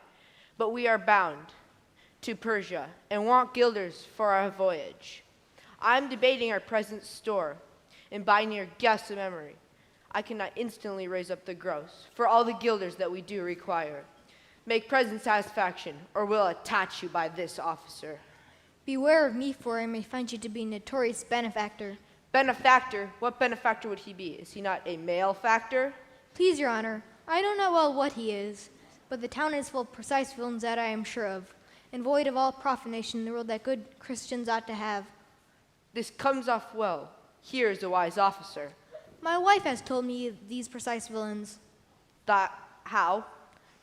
but we are bound to Persia, and want guilders for our voyage. I am debating our present store, and buying your guests a memory. I cannot instantly raise up the gross, for all the guilders that we do require. Make present satisfaction, or will attach you by this officer. Beware of me, for I may find you to be a notorious benefactor. Benefactor? What benefactor would he be? Is he not a malefactor? Please, your honor, I don't know well what he is, but the town is full of precise villains that I am sure of, and void of all profanation in the world that good Christians ought to have. This comes off well. Here is a wise officer. My wife has told me these precise villains. That how?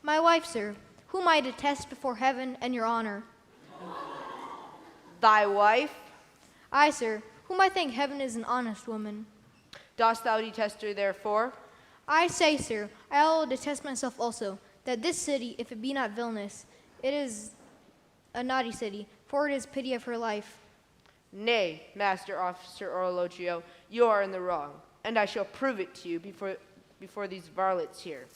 My wife, sir, whom I detest before heaven and your honor. Thy wife? I, sir, whom I think heaven is an honest woman. Dost thou detest her therefore? I say, sir, I will detest myself also, that this city, if it be not villainous, it is a naughty city, for it is pity of her life. Nay, Master Officer Orologio, you are in the wrong, and I shall prove it to you before these varlets here.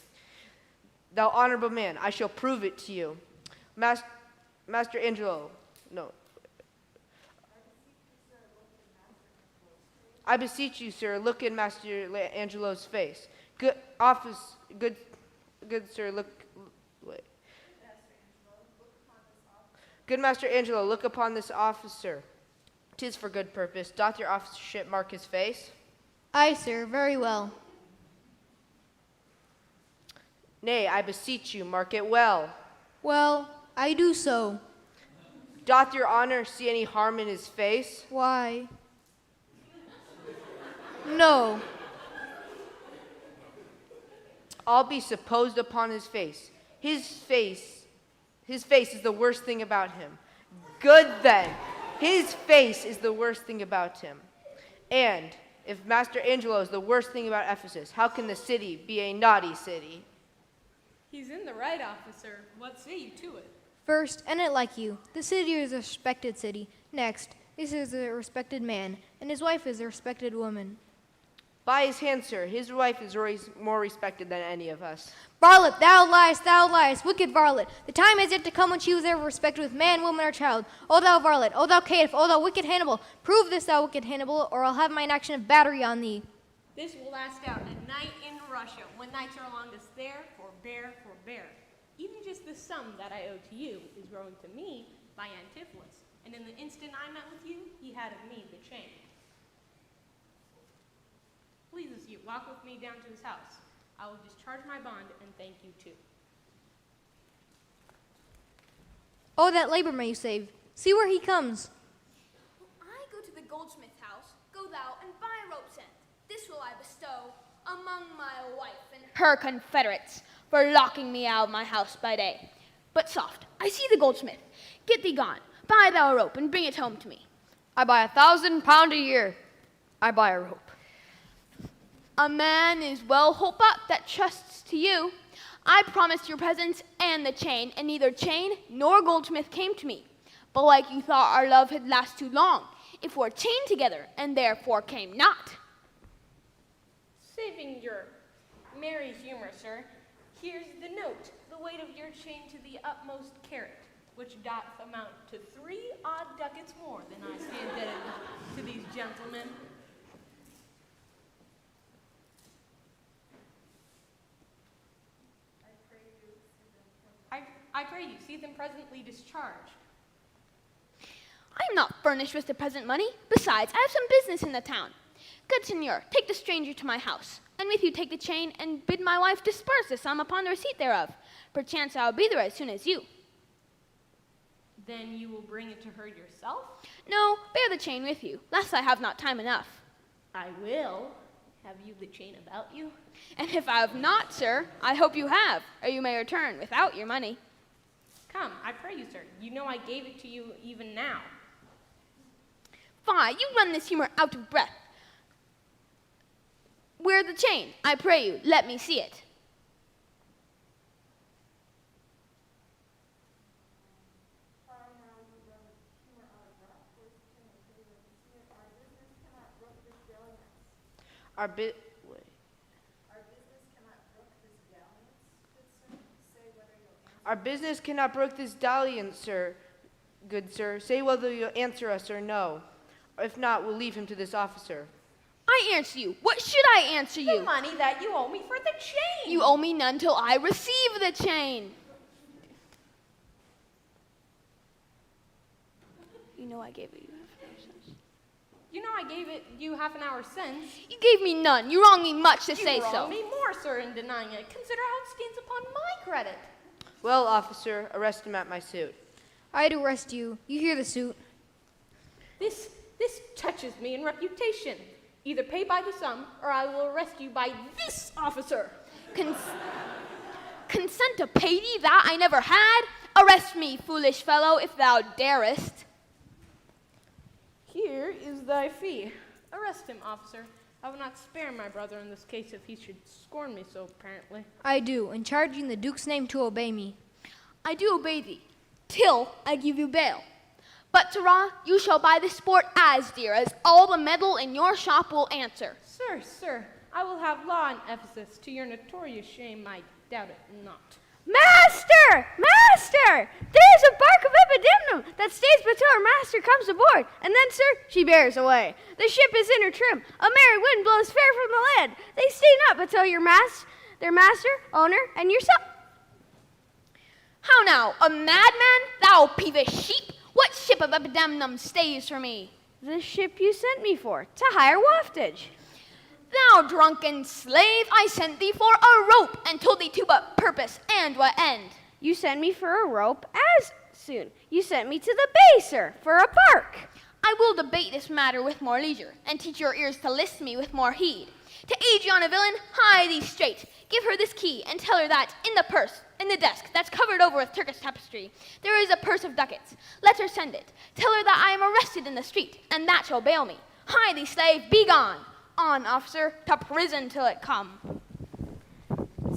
Thou honorable man, I shall prove it to you. Master Angelo, no. I beseech you, sir, look in Master Angelo's face. Good sir, look. Wait. Good Master Angelo, look upon this officer. 'Tis for good purpose. Doth your officership mark his face? Aye, sir, very well. Nay, I beseech you, mark it well. Well, I do so. Doth your honor see any harm in his face? Why? No. All be supposed upon his face. His face is the worst thing about him. Good then. His face is the worst thing about him. And if Master Angelo is the worst thing about Ephesus, how can the city be a naughty city? He's in the right, officer. What say you to it? First, and it like you, the city is a respected city. Next, this is a respected man, and his wife is a respected woman. By his hand, sir, his wife is more respected than any of us. Varlet, thou liest, wicked varlet. The time is yet to come when she was ever respected with man, woman, or child. O thou varlet, O thou caitiff, O thou wicked Hannibal, prove this, thou wicked Hannibal, or I'll have mine action of battery on thee. This will last out a night in Russia, when nights are longest there, forbear. Even just the sum that I owe to you is growing to me by Antipholus, and in the instant I met with you, he had of me the chain. Please, as you walk with me down to his house, I will discharge my bond and thank you too. Oh, that labor may you save. See where he comes. I go to the goldsmith's house, go thou and buy a rope's end. This will I bestow among my wife and her confederates for locking me out of my house by day. But soft, I see the goldsmith. Get thee gone, buy thou a rope and bring it home to me. I buy £1,000 a year. I buy a rope. A man is well holp up that trusts to you. I promised your presents and the chain, and neither chain nor goldsmith came to me. But like you thought our love had last too long, if we're chained together, and therefore came not. Saving your merry humor, sir, here's the note, the weight of your chain to the utmost carat, which doth amount to 3 odd ducats more than I stand indebted to these gentlemen. I pray you, see them presently discharged. I am not furnished with the present money. Besides, I have some business in the town. Good senor, take the stranger to my house, and with you take the chain, and bid my wife disperse the sum upon the receipt thereof. Perchance I will be there as soon as you. Then you will bring it to her yourself? No, bear the chain with you, lest I have not time enough. I will. Have you the chain about you? And if I have not, sir, I hope you have, or you may return without your money. Come, I pray you, sir. You know I gave it to you even now. Fie, you run this humor out of breath. Where the chain? I pray you, let me see it. Our business cannot brook this dalliance, sir. Good sir, say whether you'll answer us or no. If not, we'll leave him to this officer. I answer you. What should I answer you? The money that you owe me for the chain. You owe me none till I receive the chain. You know I gave it you half an hour since. You know I gave it you half an hour since. You gave me none. You wrong me much to say You so. wrong me more, sir, in denying it. Consider how it stands upon my credit. Well, officer, arrest him at my suit. I'd arrest you. You hear the suit. This touches me in reputation. Either pay by the sum, or I will arrest you by this officer. Consent to pay thee that I never had? Arrest me, foolish fellow, if thou darest. Here is thy fee. Arrest him, officer. I will not spare my brother in this case if he should scorn me so apparently. I do, and charge you in the Duke's name to obey me. I do obey thee, till I give you bail. But, Tara, you shall buy this sport as dear as all the metal in your shop will answer. Sir, I will have law in Ephesus. To your notorious shame, I doubt it not. Master! Master! There's a bark of Epidemnum that stays until her master comes aboard, and then, sir, she bears away. The ship is in her trim. A merry wind blows fair from the land. They stay not until their master, owner, and yourself. How now, a madman, thou peevish sheep? What ship of Epidemnum stays for me? The ship you sent me for, to hire waftage. Thou drunken slave, I sent thee for a rope, and told thee to what purpose and what end. You sent me for a rope as soon. You sent me to the bay, sir, for a bark. I will debate this matter with more leisure, and teach your ears to list me with more heed. To Adriana, villain, hie thee straight. Give her this key, and tell her that in the purse, in the desk, that's covered over with Turkish tapestry, there is a purse of ducats. Let her send it. Tell her that I am arrested in the street, and that shall bail me. Hie thee, slave, be gone. On, officer, to prison till it come.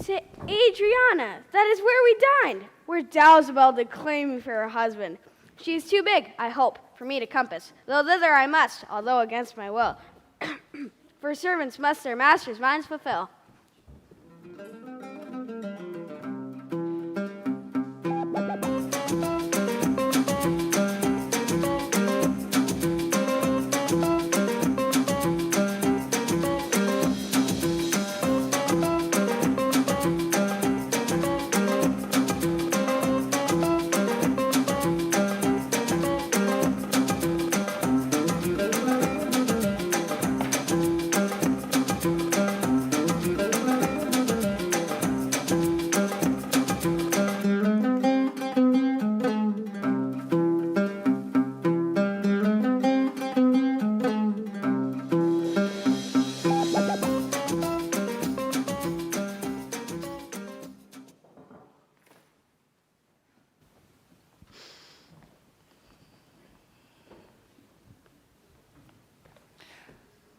To Adriana, that is where we dined, where Dalzibel did claim me for her husband. She is too big, I hope, for me to compass, though thither I must, although against my will. For servants must their masters' minds fulfill.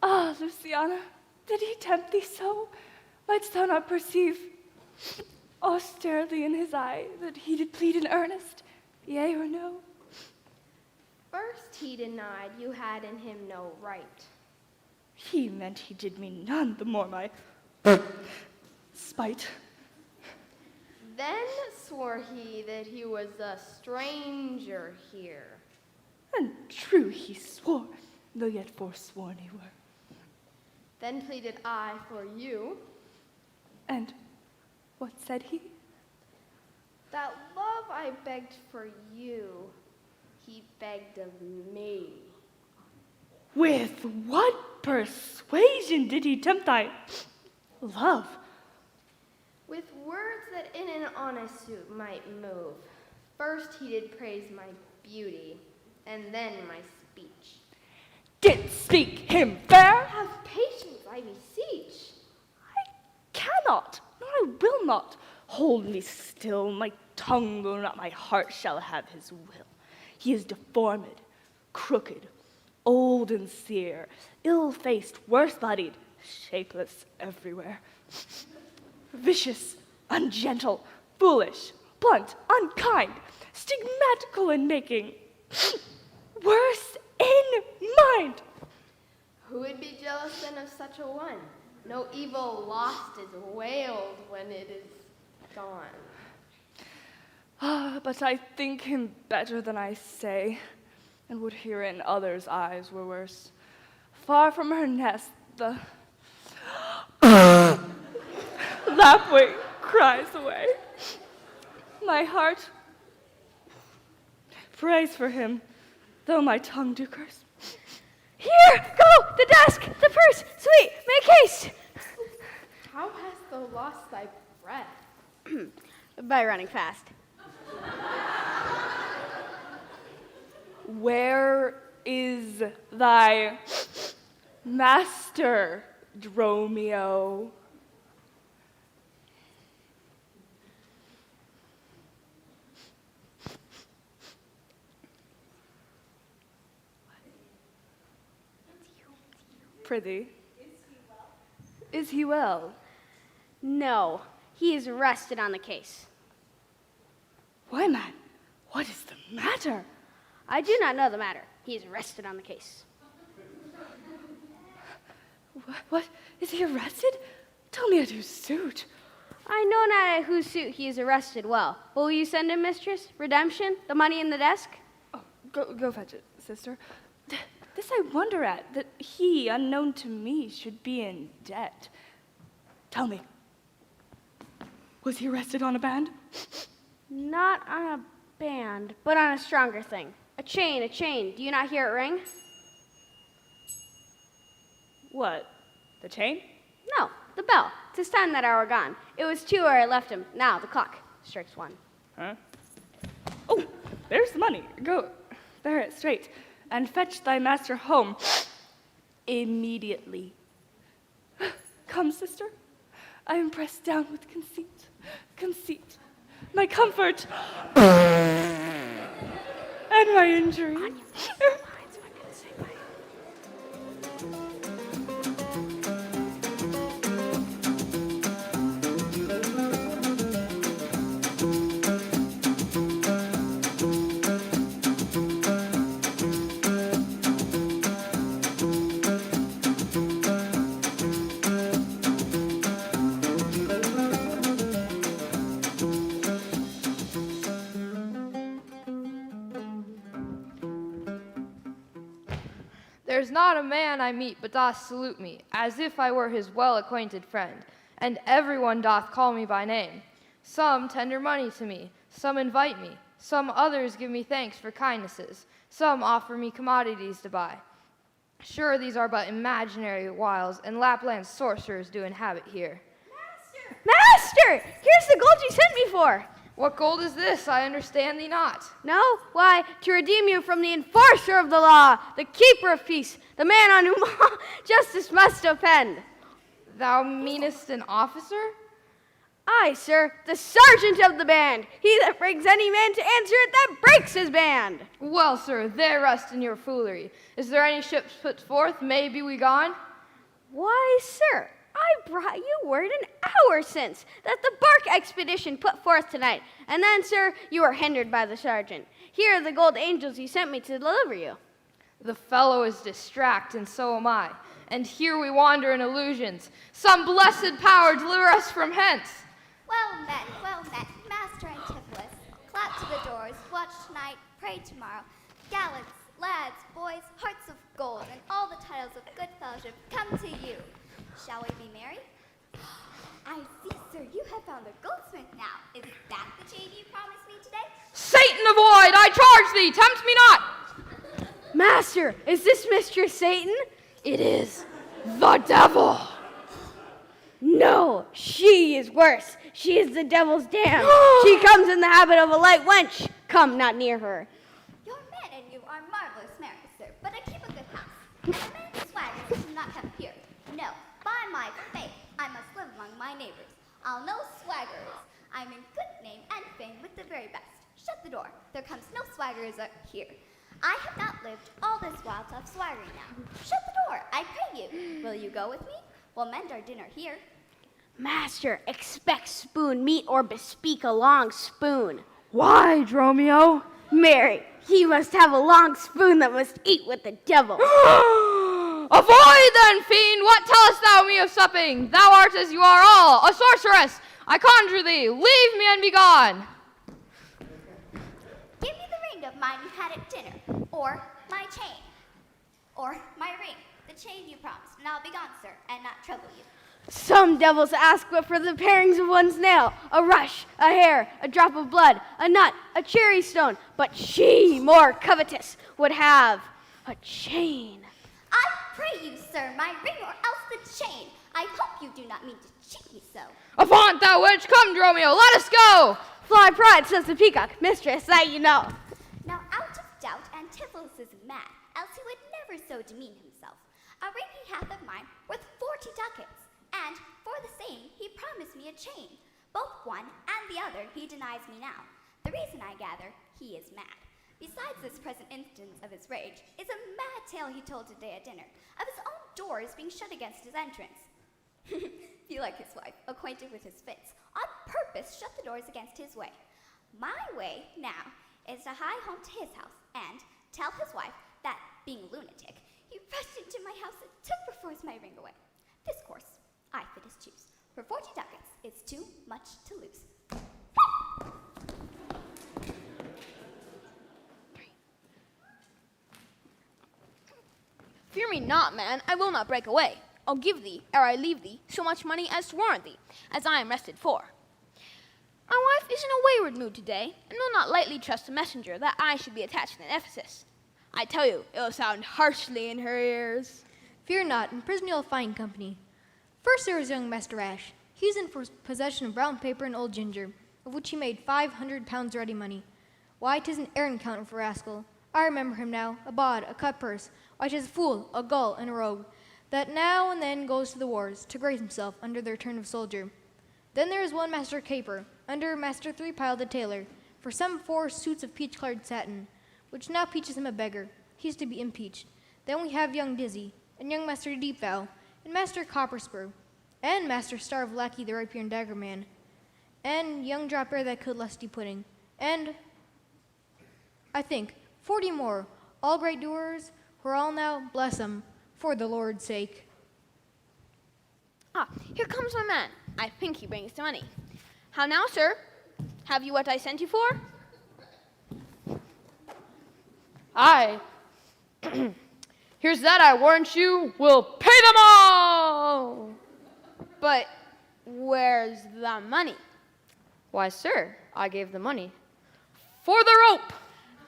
Ah, Luciana, did he tempt thee so? Mightst thou not perceive austerely in his eye that he did plead in earnest, yea or no? First he denied you had in him no right. He meant he did me none, the more my spite. Then swore he that he was a stranger here. And true he swore, though yet forsworn he were. Then pleaded I for you, And what said he? that love I begged for you, he begged of me. With what persuasion did he tempt thy love? With words that in an honest suit might move. First he did praise my beauty, and then my speech. Did speak him fair? Have patience, I beseech. I cannot, nor I will not. Hold me still, my tongue will not, my heart shall have his will. He is deformed, crooked, old and sere, ill-faced, worse-bodied, shapeless everywhere. Vicious, ungentle, foolish, blunt, unkind, stigmatical in making, worse in mind. Who would be jealous then of such a one? No evil lost is wailed when it is gone. But I think him better than I say, and would herein others' eyes were worse. Far from her nest, the lapwing cries away. My heart prays for him, though my tongue do curse. Here, go, the desk, the purse, sweet, make haste. How hast thou lost thy breath? By running fast. Where is thy master, Dromio? Prithee, is he well? No, he is arrested on the case. Why, man, what is the matter? I do not know the matter. He is arrested on the case. What? Is he arrested? Tell me at whose suit. I know not at whose suit he is arrested well. Will you send him, mistress? Redemption? The money in the desk? Oh, go fetch it, sister. This I wonder at, that he, unknown to me, should be in debt. Tell me, was he arrested on a band? Not on a band, but on a stronger thing. A chain, a chain. Do you not hear it ring? What, the chain? No, the bell. 'Tis time that hour gone. It was 2 where I left him. Now the clock strikes 1. Huh? Oh, there's the money. Go, bear it straight, and fetch thy master home immediately. Come, sister. I am pressed down with conceit, my comfort, and my injury. There's not a man I meet but doth salute me, as if I were his well-acquainted friend, and everyone doth call me by name. Some tender money to me, some invite me, some others give me thanks for kindnesses, some offer me commodities to buy. Sure, these are but imaginary wiles, and Lapland's sorcerers do inhabit here. Master! Here's the gold you sent me for. What gold is this? I understand thee not. No? Why, to redeem you from the enforcer of the law, the keeper of peace, the man on whom justice must depend. Thou meanest an officer? Aye, sir, the sergeant of the band, he that brings any man to answer it that breaks his band. Well, sir, there rest in your foolery. Is there any ships put forth? May be we gone? Why, sir, I brought you word an hour since that the bark expedition put forth tonight, and then, sir, you were hindered by the sergeant. Here are the gold angels you sent me to deliver you. The fellow is distract, and so am I. And here we wander in illusions. Some blessed power deliver us from hence. Well met, Master Antipholus. Clap to the doors, watch tonight, pray tomorrow. Gallants, lads, boys, hearts of gold, and all the titles of good fellowship come to you. Shall we be merry? I see, sir, you have found a goldsmith now. Is that the chain you promised me today? Satan avoid, I charge thee, tempt me not. Master, is this Mistress Satan? It is the devil. No, she is worse. She is the devil's dam. She comes in the habit of a light wench. Come not near her. Your men and you are marvelous merry, sir, but I keep a good house. And a man's swaggers do not come here. No, by my faith, I must live among my neighbors. I'll no swaggerers. I'm in good name and fame with the very best. Shut the door. There comes no swaggerers here. I have not lived all this while to have swaggering now. Shut the door, I pray you. Will you go with me? We'll mend our dinner here. Master, expect spoon meat or bespeak a long spoon. Why, Dromio? Mary, he must have a long spoon that must eat with the devil. Avoid then, fiend! What tellest thou me of supping? Thou art as you are all, a sorceress. I conjure thee, leave me and be gone. mine you had at dinner, or my chain, or my ring, the chain you promised, and I'll be gone, sir, and not trouble you. Some devils ask but for the parings of one's nail, a rush, a hair, a drop of blood, a nut, a cherry stone, but she, more covetous, would have a chain. I pray you, sir, my ring or else the chain. I hope you do not mean to cheat me so. Avaunt, thou witch! Come, Dromio, let us go! Fly pride, says the peacock, mistress, that you know. Now out of doubt, Antipholus is mad, else he would never so demean himself. A ring he hath of mine worth 40 ducats, and for the same he promised me a chain. Both one and the other he denies me now. The reason, I gather, he is mad. Besides this present instance of his rage, is a mad tale he told today at dinner, of his own doors being shut against his entrance. He, like his wife, acquainted with his fits, on purpose shut the doors against his way. My way, now, is to hie home to his house, and tell his wife that, being a lunatic, he rushed into my house and took perforce my ring away. This course I fit as choose, for 40 ducats is too much to lose. Fear me not, man, I will not break away. I'll give thee, ere I leave thee, so much money as to warrant thee, as I am rested for. My wife is in a wayward mood today, and will not lightly trust a messenger that I should be attached in Ephesus. I tell you, it will sound harshly in her ears. Fear not, in prison you'll find company. First there was young Master Ash. He was in possession of brown paper and old ginger, of which he made 500 pounds ready money. Why, 'tis an errand counter for rascal. I remember him now, a bawd, a cut purse. Why, 'tis a fool, a gull, and a rogue, that now and then goes to the wars, to grace himself under the return of soldier. Then there is one Master Caper, under Master Three-Pile the tailor, for some 4 suits of peach-colored satin, which now peaches him a beggar. He's to be impeached. Then we have young Dizzy, and young Master Deepvow, and Master Copperspur, and Master Starve Lackey the rapier and dagger man, and young Drop Bear that could lusty pudding, and, I think, 40 more, all great doers, who are all now, bless 'em, for the Lord's sake. Ah, here comes my man. I think he brings the money. How now, sir? Have you what I sent you for? Aye. Here's that, I warrant you, we'll pay them all! But where's the money? Why, sir, I gave the money. For the rope!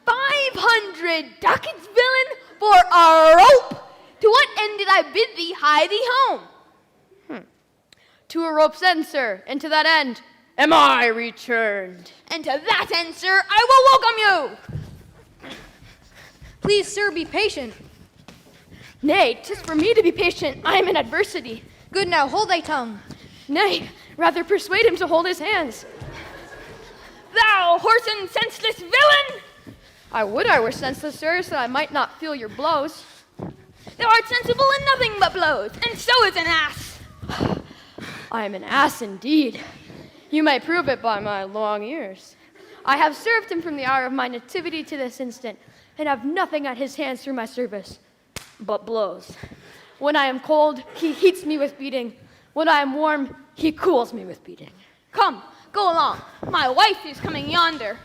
500 ducats, villain, for a rope! To what end did I bid thee hie thee home? To a rope's end, sir, and to that end am I returned. And to that end, sir, I will welcome you! Please, sir, be patient. Nay, 'tis for me to be patient. I am in adversity. Good now, hold thy tongue. Nay, rather persuade him to hold his hands. Thou whoreson senseless villain! I would I were senseless, sir, so I might not feel your blows. Thou art sensible in nothing but blows, and so is an ass. I am an ass indeed. You may prove it by my long ears. I have served him from the hour of my nativity to this instant, and have nothing at his hands through my service but blows. When I am cold, he heats me with beating. When I am warm, he cools me with beating. Come, go along. My wife is coming yonder.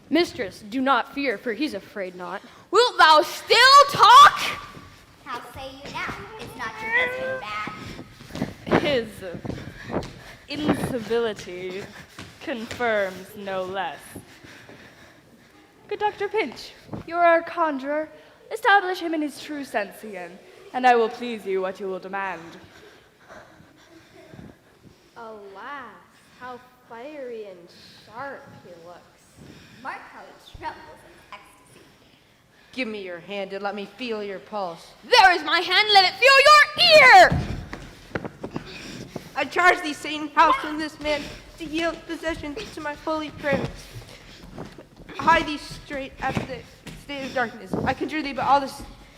Mistress, do not fear, for he's afraid not. Wilt thou still talk? How say you now? Is not your husband bad? His incivility confirms no less. Good Dr. Pinch, you are our conjurer. Establish him in his true sense again, and I will please you what you will demand. Alas, how fiery and sharp he looks. Mark how he trembles in ecstasy. Give me your hand and let me feel your pulse. There is my hand, let it feel your ear! I charge thee, Satan, house and this man, to yield possession to my holy prayers. Hide thee straight at the state of darkness. I conjure thee by all the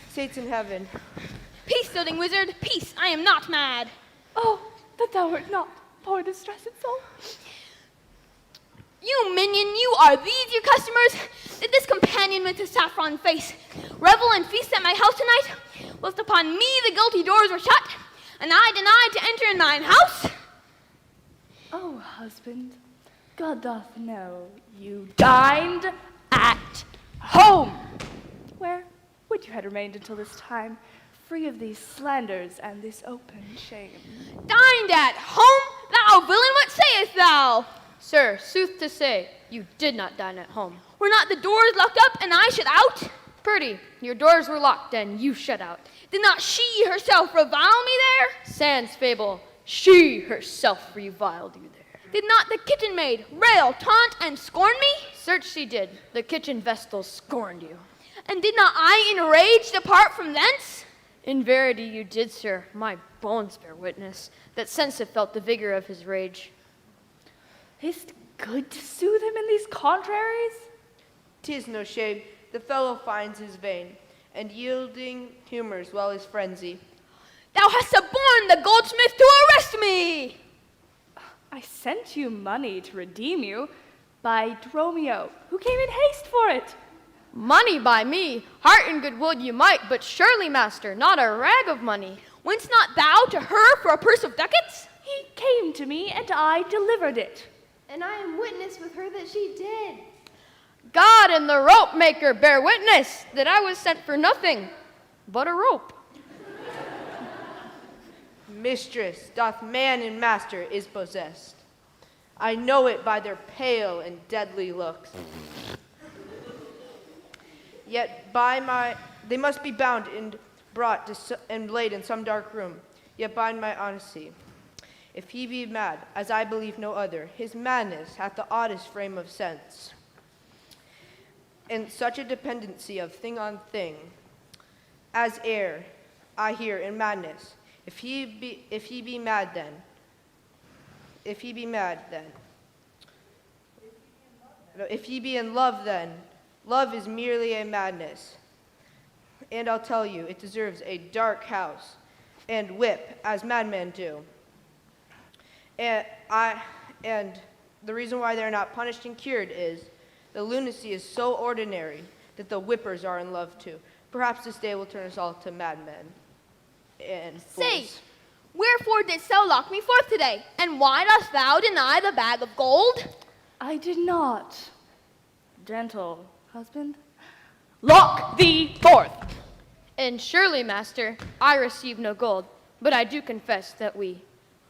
saints in heaven. Peace, doting wizard, peace, I am not mad. Oh, that thou art not, poor distressed soul. You minion, you are these your customers? Did this companion with the saffron face revel and feast at my house tonight? Whilst upon me the guilty doors were shut, and I denied to enter in thine house? Oh, husband, God doth know you dined at Home! Where would you have remained until this time, free of these slanders and this open shame? Dined at home? Thou villain, what sayest thou? Sir, sooth to say, you did not dine at home. Were not the doors locked up and I shut out? Purdy, your doors were locked and you shut out. Did not she herself revile me there? Sans fable, she herself reviled you there. Did not the kitchen maid rail, taunt, and scorn me? Search she did. The kitchen vestal scorned you. And did not I enraged depart from thence? In verity you did, sir. My bones bear witness that since have felt the vigor of his rage. Is't good to soothe him in these contraries? 'Tis no shame, the fellow finds his vein, and yielding humors well his frenzy. Thou hast suborned the goldsmith to arrest me! I sent you money to redeem you by Dromio, who came in haste for it. Money by me, heart and goodwill you might, but surely, master, not a rag of money. Went'st not thou to her for a purse of ducats? He came to me, and I delivered it. And I am witness with her that she did. God and the rope maker bear witness that I was sent for nothing but a rope. Mistress, doth man and master is possessed. I know it by their pale and deadly looks. Yet they must be bound and brought and laid in some dark room. Yet bind my honesty. If he be mad, as I believe no other, his madness hath the oddest frame of sense, and such a dependency of thing on thing, as air I hear in madness. If he be mad, if he be in love, then love is merely a madness. And I'll tell you, it deserves a dark house and whip, as madmen do. And the reason why they're not punished and cured is the lunacy is so ordinary that the whippers are in love too. Perhaps this day will turn us all to madmen and fools. Say, wherefore didst thou lock me forth today? And why dost thou deny the bag of gold? I did not, gentle husband. Lock thee forth! And surely, master, I received no gold, but I do confess that we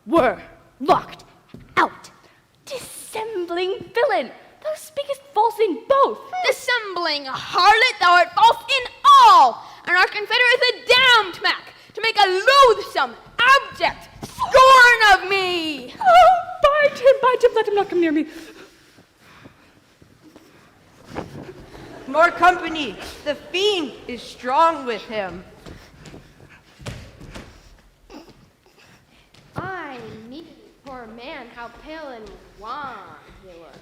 Were locked out. Dissembling villain, thou speakest false in both. Dissembling harlot, thou art false in all, and art confederate with a damned Mac to make a loathsome, abject scorn of me. Oh, bite him, let him not come near me. More company. The fiend is strong with him. I need, poor man, how pale and wan he looks.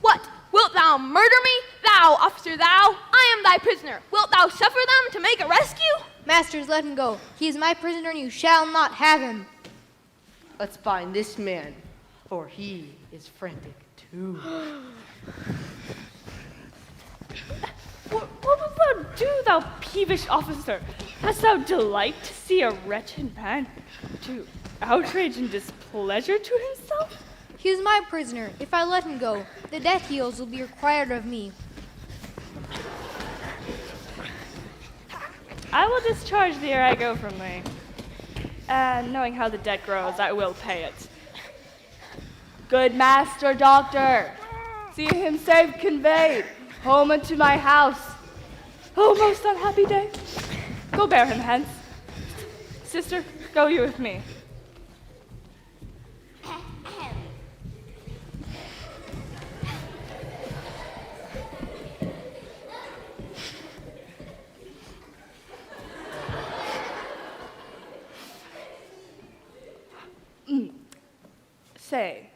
What? Wilt thou murder me? Thou, officer, thou? I am thy prisoner. Wilt thou suffer them to make a rescue? Masters, let him go. He is my prisoner, and you shall not have him. Let's find this man, for he is frantic too. What wilt thou do, thou peevish officer? Hast thou delight to see a wretched man to outrage and displeasure to himself? He is my prisoner. If I let him go, the death heals will be required of me. I will discharge thee ere I go from thee. And knowing how the debt grows, I will pay it. Good master doctor, see him safe conveyed home unto my house. Oh, most unhappy day. Go bear him hence. Sister, go you with me. Say,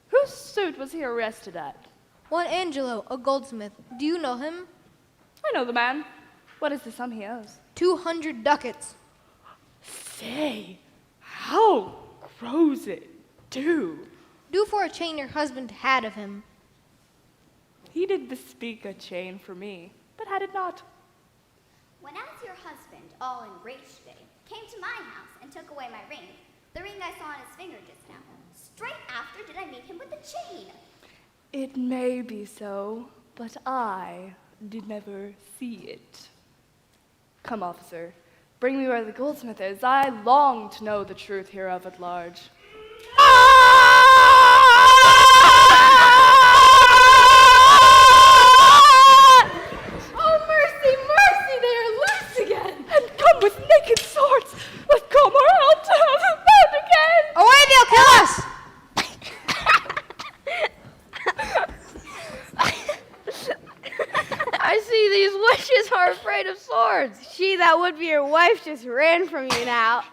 whose suit was he arrested at? One Angelo, a goldsmith. Do you know him? I know the man. What is the sum he owes? 200 ducats. Say, how grows it do? Do for a chain your husband had of him. He did bespeak a chain for me, but had it not. When as your husband, all enraged today, came to my house and took away my ring, the ring I saw on his finger just now, straight after did I meet him with the chain. It may be so, but I did never see it. Come, officer, bring me where the goldsmith is. I long to know the truth hereof at large. Oh, mercy, mercy, they are loose again! And come with naked swords, with come or help to have them found again! Away, they'll kill us! I see these witches are afraid of swords. She that would be your wife just ran from you now.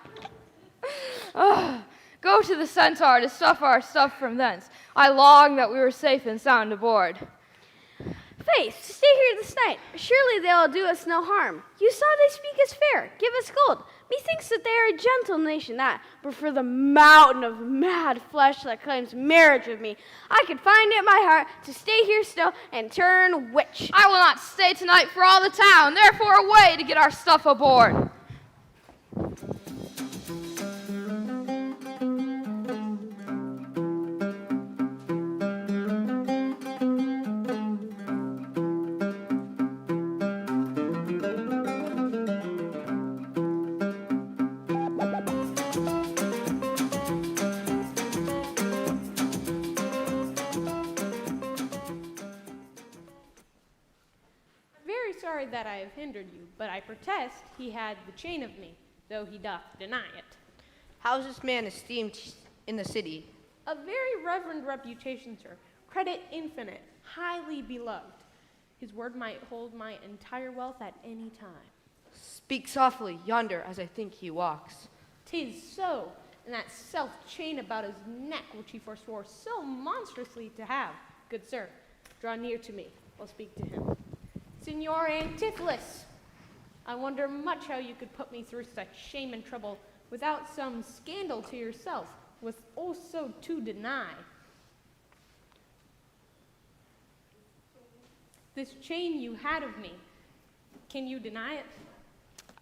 Go to the centaur to stuff our stuff from thence. I long that we were safe and sound aboard. Faith, stay here this night. Surely they'll do us no harm. You saw they speak as fair. Give us gold. Methinks that they are a gentle nation that, but for the mountain of mad flesh that claims marriage with me, I could find it in my heart to stay here still and turn witch. I will not stay tonight for all the town, therefore away to get our stuff aboard. Sorry that I have hindered you, but I protest he had the chain of me, though he doth deny it. How is this man esteemed in the city? A very reverend reputation, sir. Credit infinite, highly beloved. His word might hold my entire wealth at any time. Speak softly yonder as I think he walks. 'Tis so, and that self-chain about his neck which he forswore so monstrously to have. Good sir, draw near to me. I'll speak to him. Signor Antipholus, I wonder much how you could put me through such shame and trouble without some scandal to yourself, with also to deny. This chain you had of me, can you deny it?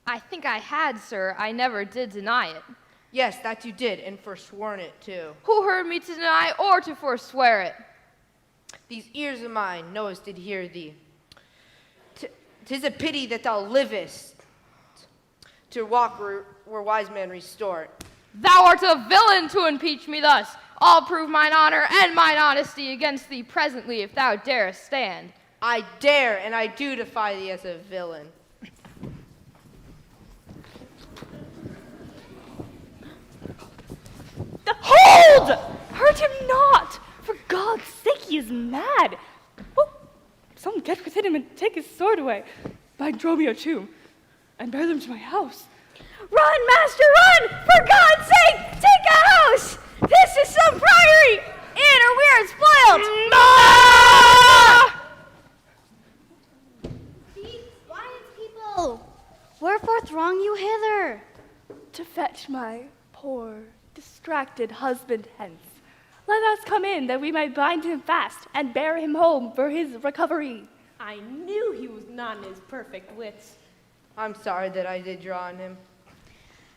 I think I had, sir. I never did deny it. Yes, that you did, and forsworn it too. Who heard me to deny or to forswear it? These ears of mine, knowest, did hear thee. 'Tis a pity that thou livest to walk where wise men restore. Thou art a villain to impeach me thus. I'll prove mine honor and mine honesty against thee presently if thou darest stand. I dare, and I do defy thee as a villain. Hold! Hurt him not! For God's sake, he is mad. Oh, someone get within him and take his sword away. Bind Dromio too, and bear them to my house. Run, master, run! For God's sake, take a house! This is some priory! In or we are spoiled! Speak, wise people! Wherefore throng you hither? To fetch my poor, distracted husband hence. Let us come in that we may bind him fast and bear him home for his recovery. I knew he was not in his perfect wits. I'm sorry that I did draw on him.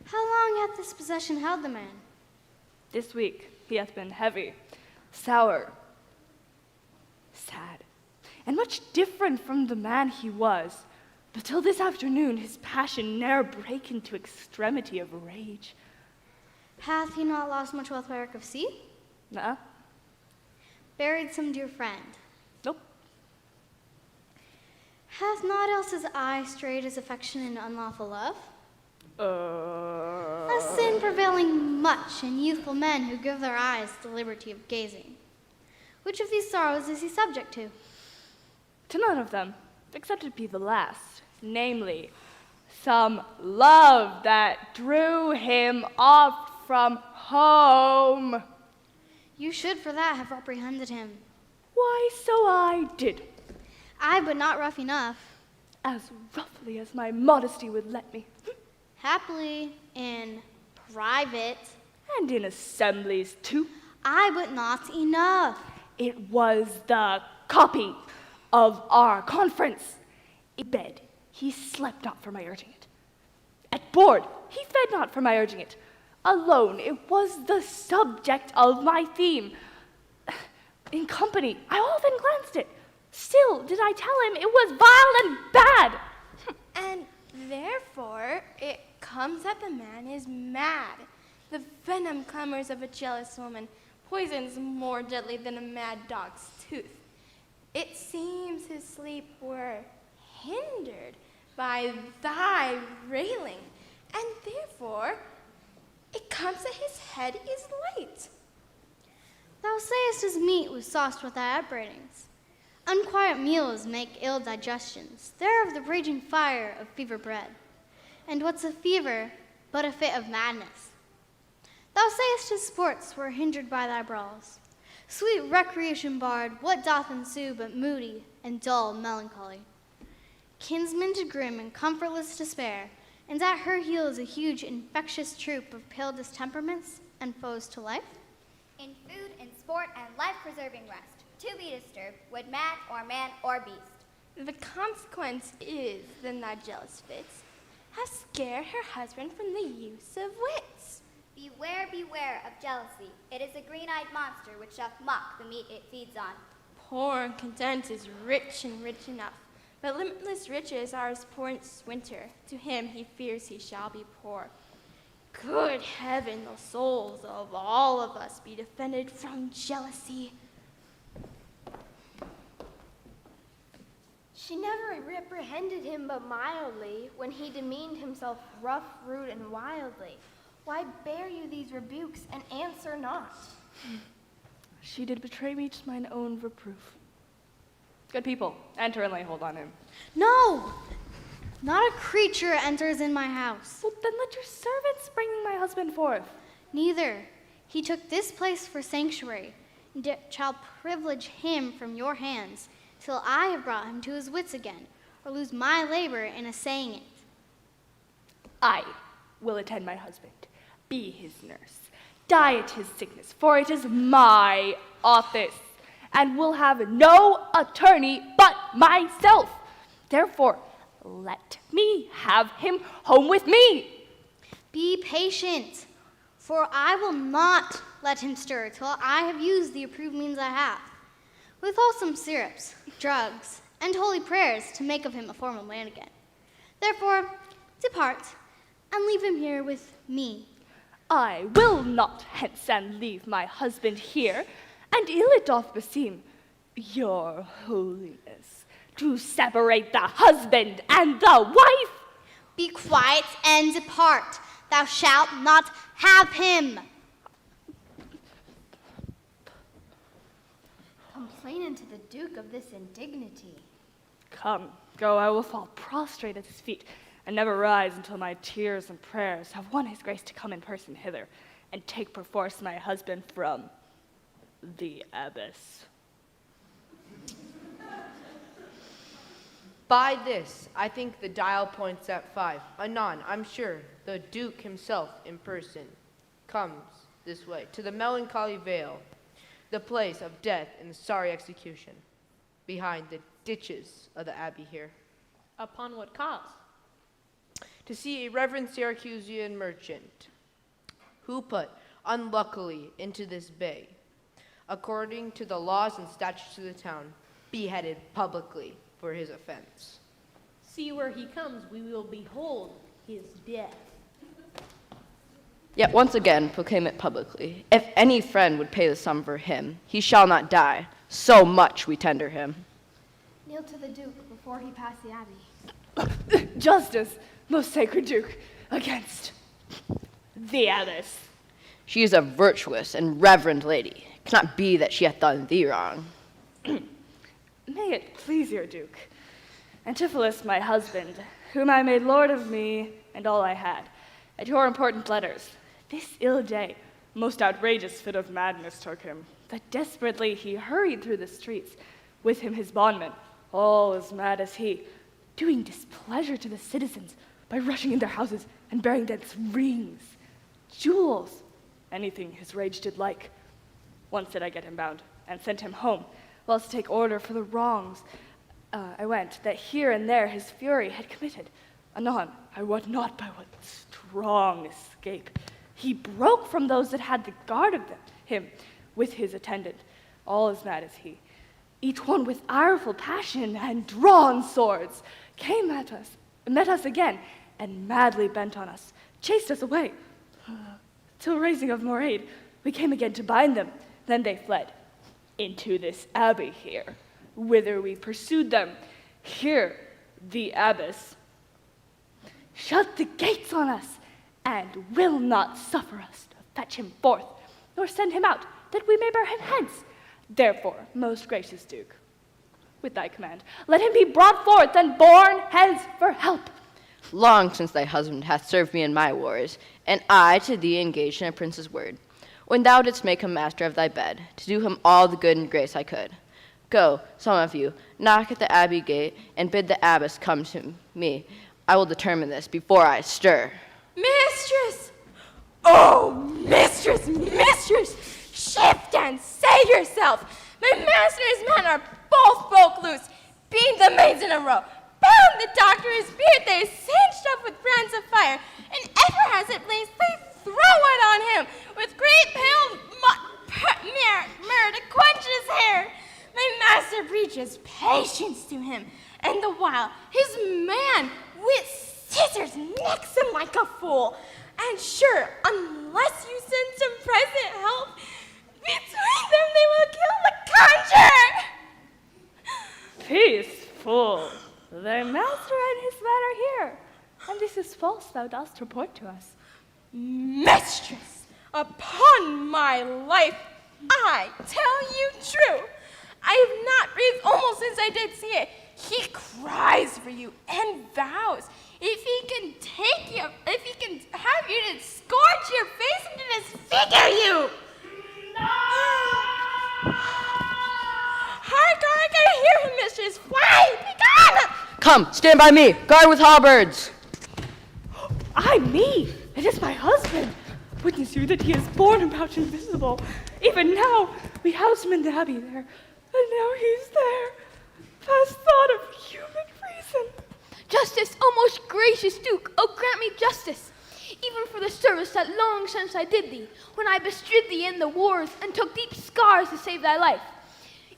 How long hath this possession held the man? This week he hath been heavy, sour, sad, and much different from the man he was. But till this afternoon his passion ne'er brake into extremity of rage. Hath he not lost much wealth by wreck of sea? Nuh-uh. Buried some dear friend? Nope. Hath not else his eye strayed his affection in unlawful love? A sin prevailing much in youthful men who give their eyes the liberty of gazing. Which of these sorrows is he subject to? To none of them, except it be the last, namely, some love that drew him off from home. You should for that have reprehended him. Why, so I did. Aye, but not rough enough. As roughly as my modesty would let me. Happily, in private. And in assemblies, too. Aye, but not enough. It was the copy of our conference. In bed, he slept not for my urging it. At board, he fed not for my urging it. Alone, it was the subject of my theme. In company, I often glanced it, Still did I tell him it was vile and bad. And therefore, it comes that the man is mad. The venom clamors of a jealous woman poisons more deadly than a mad dog's tooth. It seems his sleep were hindered by thy railing, and therefore it comes that his head is light. Thou sayest his meat was sauced with thy upbraidings. Unquiet meals make ill digestions. Thereof the raging fire of fever bred. And what's a fever but a fit of madness? Thou sayest his sports were hindered by thy brawls. Sweet recreation barred, what doth ensue but moody and dull melancholy? Kinsmen to grim and comfortless despair, and at her heels a huge infectious troop of pale distemperaments and foes to life? In food, in sport, and life-preserving rest, to be disturbed, would man or beast. The consequence is, then thy jealous fits have scared her husband from the use of wits. Beware, beware of jealousy. It is a green-eyed monster which doth mock the meat it feeds on. Poor and content is rich and rich enough, but limitless riches are as poor as winter. To him he fears he shall be poor. Good heaven, the souls of all of us be defended from jealousy. She never reprehended him but mildly, when he demeaned himself rough, rude, and wildly. Why bear you these rebukes, and answer not? She did betray me to mine own reproof. Good people, enter and lay hold on him. No! Not a creature enters in my house. Well, then let your servants bring my husband forth. Neither. He took this place for sanctuary, and it shall privilege him from your hands, till I have brought him to his wits again, or lose my labor in assaying it. I will attend my husband, be his nurse, diet his sickness, for it is my office, and will have no attorney but myself. Therefore, let me have him home with me. Be patient, for I will not let him stir till I have used the approved means I have, with wholesome syrups, drugs, and holy prayers to make of him a formal man again. Therefore, depart, and leave him here with me. I will not hence and leave my husband here, and ill it doth beseem your holiness to separate the husband and the wife. Be quiet and depart. Thou shalt not have him. Complain unto the Duke of this indignity. Come, go, I will fall prostrate at his feet, and never rise until my tears and prayers have won his grace to come in person hither, and take perforce my husband from the abbess. By this, I think the dial points at 5. Anon, I'm sure, the Duke himself in person comes this way, to the melancholy vale, the place of death and sorry execution, behind the ditches of the abbey here. Upon what cause? To see a reverend Syracusan merchant, who put unluckily into this bay, according to the laws and statutes of the town, beheaded publicly for his offense. See where he comes, we will behold his death. Yet once again proclaim it publicly. If any friend would pay the sum for him, he shall not die. So much we tender him. Kneel to the Duke before he pass the abbey. Justice, most sacred Duke, against the abbess. She is a virtuous and reverend lady. It cannot be that she hath done thee wrong. May it please your Duke, Antipholus, my husband, whom I made lord of me and all I had, at your important letters, this ill day, most outrageous fit of madness took him, that desperately he hurried through the streets, with him his bondmen, all as mad as he, doing displeasure to the citizens by rushing in their houses and bearing thence rings, jewels, anything his rage did like. Once did I get him bound, and sent him home, whilst to take order for the wrongs I went, that here and there his fury had committed. Anon, I wot not by what strong escape he broke from those that had the guard of him with his attendant, all as mad as he. each one with ireful passion and drawn swords, came at us, met us again, and madly bent on us, chased us away. Till raising of more aid, we came again to bind them. Then they fled into this abbey here, whither we pursued them. Here, the abbess shut the gates on us, and will not suffer us to fetch him forth, nor send him out, that we may bear him hence. Therefore, most gracious Duke, with thy command, let him be brought forth and borne hence for help. Long since thy husband hath served me in my wars, and I to thee engaged in a prince's word, when thou didst make him master of thy bed, to do him all the good and grace I could. Go, some of you, knock at the abbey gate, and bid the abbess come to me. I will determine this before I stir. Mistress! Oh, mistress, mistress! Shift and save yourself! My master and his men are both broke loose, beat the maids in a row, bound the doctor his beard, they singed up with brands of fire, and ever as it blazed, they throw it on him with great pale myrrh to quench his hair. My master preaches patience to him, and the while his man with scissors necks him like a fool. And sure, unless you send some present help, between them they will kill the conjurer. Peace, fool. Thy master and his men are here, and this is false thou dost report to us. Mistress, upon my life, I tell you true. I have not breathed almost since I did see it. He cries for you and vows if he can take you, if he can have you to scorch your face and to disfigure you. No! Hark, hark, I hear him, mistress. Fly, be gone! Come, stand by me. Guard with halberds. Me? It is my husband. Witness you that he is born about invisible. Even now, we housed him in the abbey there, and now he's there, past thought of human reason. Justice, O most gracious Duke, O grant me justice, even for the service that long since I did thee, when I bestrid thee in the wars, and took deep scars to save thy life.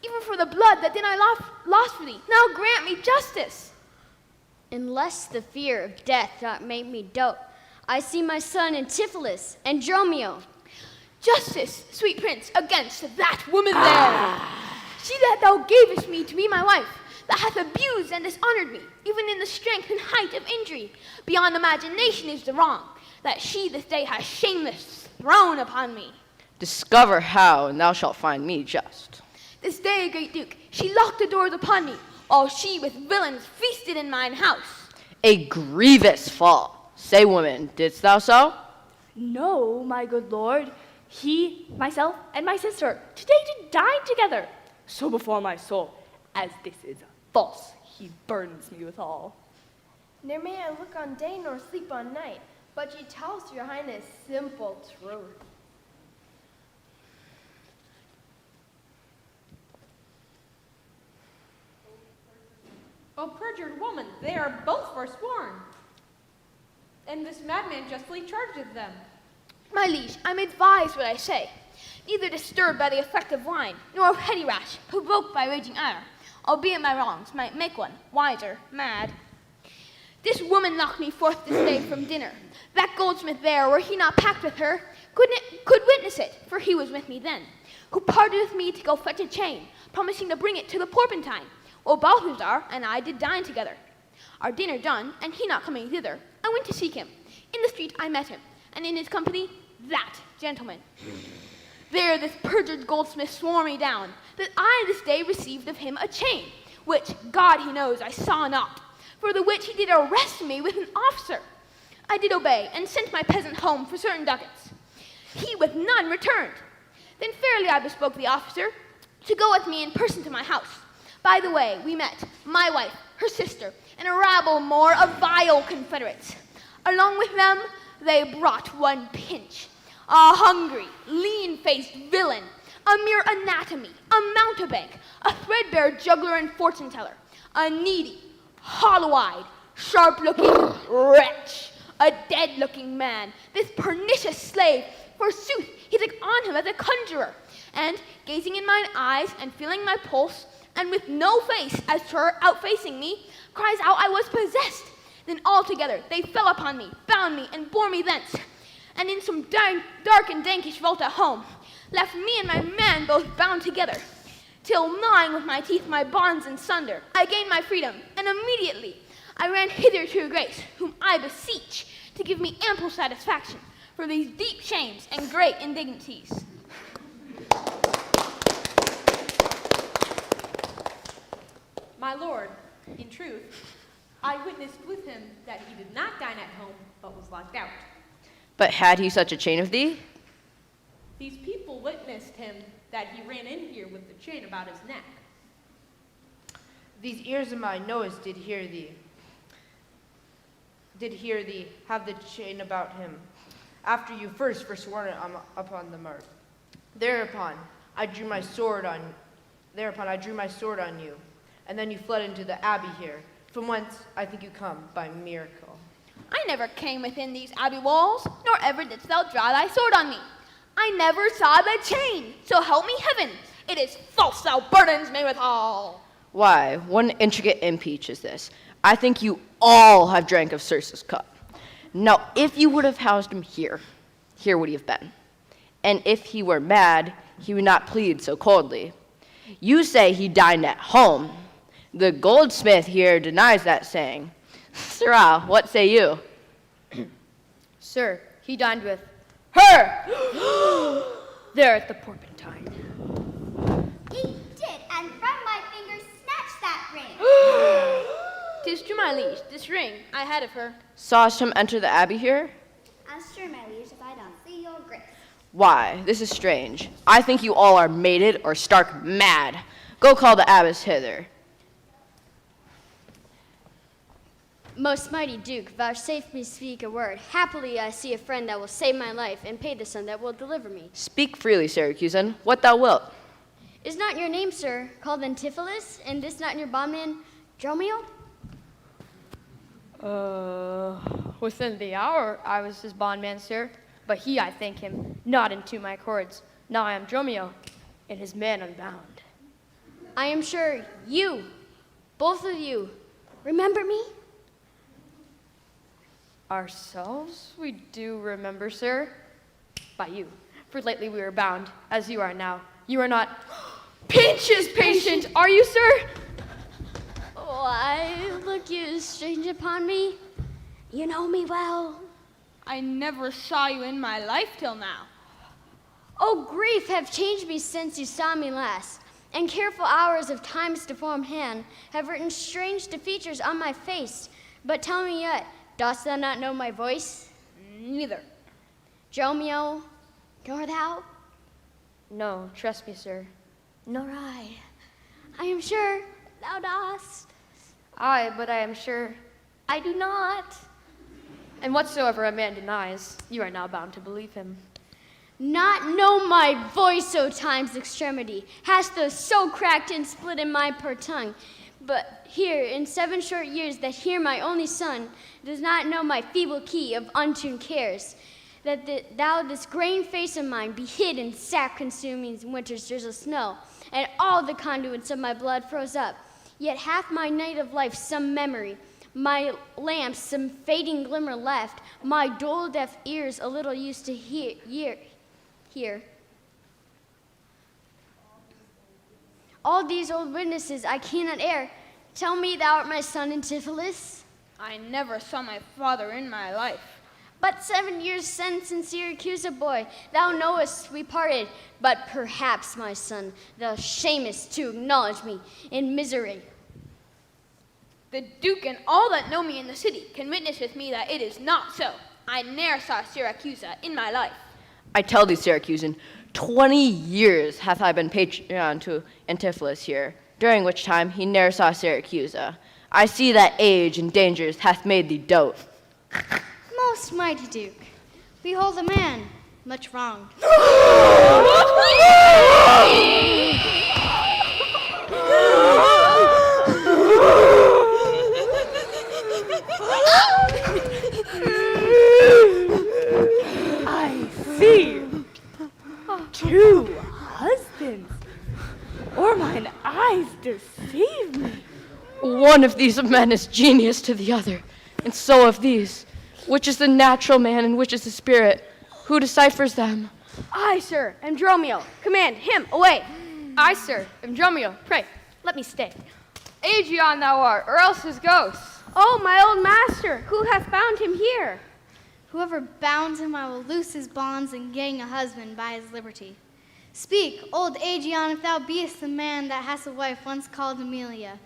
Even for the blood that then I lost for thee, now grant me justice. Unless the fear of death not make me dote, I see my son Antipholus and Dromio. Justice, sweet prince, against that woman there. She that thou gavest me to be my wife, that hath abused and dishonored me, even in the strength and height of injury. Beyond imagination is the wrong, that she this day has shameless thrown upon me. Discover how, and thou shalt find me just. This day, great Duke, she locked the doors upon me, while she with villains feasted in mine house. A grievous fault. Say, woman, didst thou so? No, my good lord. He, myself, and my sister today did dine together. So before my soul, as this is false, he burns me withal. Ne'er may I look on day nor sleep on night, but ye tells your highness simple truth. O perjured woman, they are both forsworn, and this madman justly chargeth them. My liege, I'm advised what I say, neither disturbed by the effect of wine, nor of heady rash, provoked by raging ire, albeit my wrongs might make one, wiser, mad. This woman knocked me forth this day from dinner. That goldsmith there, were he not packed with her, could witness it, for he was with me then, who parted with me to go fetch a chain, promising to bring it to the Porpentine. Well, Balthazar and I did dine together. Our dinner done, and he not coming thither, I went to seek him. In the street I met him, and in his company, that gentleman. There this perjured goldsmith swore me down, that I this day received of him a chain, which, God he knows, I saw not, for the which he did arrest me with an officer. I did obey, and sent my peasant home for certain ducats. He with none returned. Then fairly I bespoke the officer to go with me in person to my house. By the way, we met, my wife, her sister, and a rabble more of vile confederates. Along with them, they brought one pinch, a hungry, lean-faced villain, a mere anatomy, a mountebank, a threadbare juggler and fortune-teller, a needy, hollow-eyed, sharp-looking wretch, a dead-looking man, this pernicious slave. Forsooth, he took on him as a conjurer, and, gazing in mine eyes and feeling my pulse, and with no face as to her outfacing me, cries out I was possessed. Then all together they fell upon me, bound me, and bore me thence, and in some dark and dankish vault at home, left me and my man both bound together, till gnawing with my teeth my bonds in sunder, I gained my freedom, and immediately I ran hither to your grace, whom I beseech to give me ample satisfaction for these deep shames and great indignities. My lord, in truth, I witnessed with him that he did not dine at home, but was locked out. But had he such a chain of thee? These people witnessed him that he ran in here with the chain about his neck. These ears of mine nose did hear thee, have the chain about him, after you first forsworn it upon the mark. Thereupon I drew my sword on you, and then you fled into the abbey here, from whence I think you come by miracle. I never came within these abbey walls, nor ever didst thou draw thy sword on me. I never saw the chain, so help me heaven. It is false thou burdens me withal. Why, what an intricate impeach is this. I think you all have drank of Circe's cup. Now, if you would have housed him here would he have been. And if he were mad, he would not plead so coldly. You say he dined at home. The goldsmith here denies that saying. Sirrah, what say you? Sir, he dined with her there at the Porpentine. He did, and from my finger snatched that ring. 'Tis true, my liege, this ring I had of her. Sawest him enter the abbey here? As sure, my liege, if I don't see your grace. Why, this is strange. I think you all are mated or stark mad. Go call the abbess hither. Most mighty Duke, vouchsafe me speak a word. Happily I see a friend that will save my life and pay the son that will deliver me. Speak freely, Syracusan, what thou wilt. Is not your name, sir, called Antipholus, and this not your bondman, Dromio? Within the hour I was his bondman, sir, but he, I thank him, not into my cords. Now I am Dromio, and his man unbound. I am sure you, both of you, remember me? Ourselves we do remember, sir, by you, for lately we were bound, as you are now. You are not Pinch's patient, are you, sir? Why look you strange upon me? You know me well. I never saw you in my life till now. Oh, grief have changed me since you saw me last, and careful hours of time's deformed hand have written strange features on my face. But tell me yet, dost thou not know my voice? Neither. Dromio, nor thou? No, trust me, sir. Nor I. I am sure thou dost. Aye, but I am sure I do not. And whatsoever a man denies, you are now bound to believe him. Not know my voice, O time's extremity, hast thou so cracked and split in my poor tongue. But here, in 7 short years, that here my only son does not know my feeble key of untuned cares, that thou this grain face of mine be hid in sap-consuming winter's drizzle snow, and all the conduits of my blood froze up. Yet hath my night of life some memory, my lamp some fading glimmer left, my dull deaf ears a little used to hear. All these old witnesses I cannot err. Tell me thou art my son Antipholus. I never saw my father in my life. But 7 years since in Syracuse, boy, thou knowest we parted. But perhaps, my son, thou shamest to acknowledge me in misery. The Duke and all that know me in the city can witness with me that it is not so. I ne'er saw Syracusa in my life. I tell thee, Syracusan, 20 years hath I been patron to Antipholus here, during which time he ne'er saw Syracusa. I see that age and dangers hath made thee dote. Most mighty Duke, behold a man much wronged. I see. 2 husbands. Or or mine eyes deceive me. One of these men is genius to the other, and so of these. Which is the natural man and which is the spirit? Who deciphers them? I, sir, am Dromio. Command him away. I, sir, am Dromio. Pray, let me stay. Aegeon thou art, or else his ghost. Oh, my old master, who hath bound him here? Whoever bound him, I will loose his bonds and gain a husband by his liberty. Speak, old Aegeon, if thou beest the man that hast a wife once called Amelia,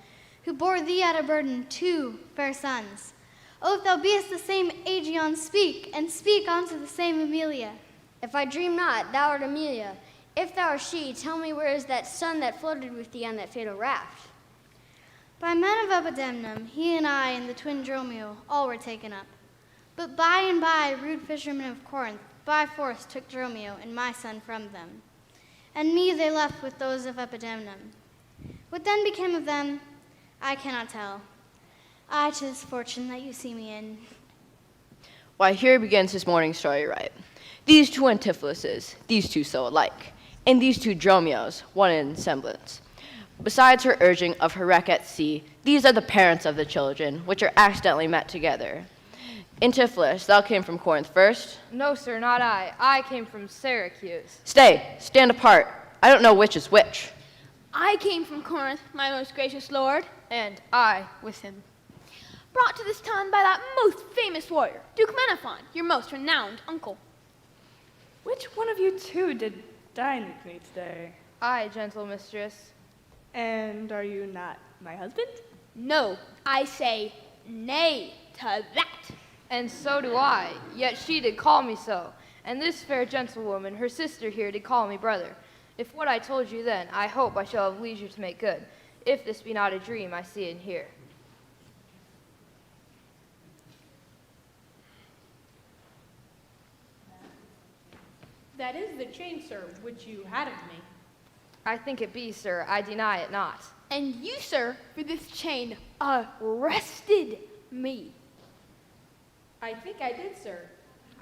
who bore thee at a burden 2 fair sons. Oh, if thou beest the same Aegeon, speak, and speak unto the same Amelia. If I dream not, thou art Amelia. If thou art she, tell me where is that son that floated with thee on that fatal raft? By men of Epidamnum, he and I and the twin Dromio all were taken up. But by and by, rude fishermen of Corinth by force took Dromio and my son from them. And me they left with those of Epidamnum. What then became of them, I cannot tell. I to this fortune that you see me in. Why, here begins his morning story right. These two Antiphaluses, these two so alike, and these two Dromios, one in semblance. Besides her urging of her wreck at sea, these are the parents of the children, which are accidentally met together. Antipholus, thou came from Corinth first? No, sir, not I. I came from Syracuse. Stay, stand apart. I don't know which is which. I came from Corinth, my most gracious lord. And I with him. Brought to this town by that most famous warrior, Duke Menaphon, your most renowned uncle. Which one of you two did dine with me today? I, gentle mistress. And are you not my husband? No, I say nay to that. And so do I, yet she did call me so. And this fair gentlewoman, her sister here, did call me brother. If what I told you then, I hope I shall have leisure to make good, if this be not a dream I see and hear. That is the chain, sir, which you had of me. I think it be, sir. I deny it not. And you, sir, for this chain, arrested me. I think I did, sir.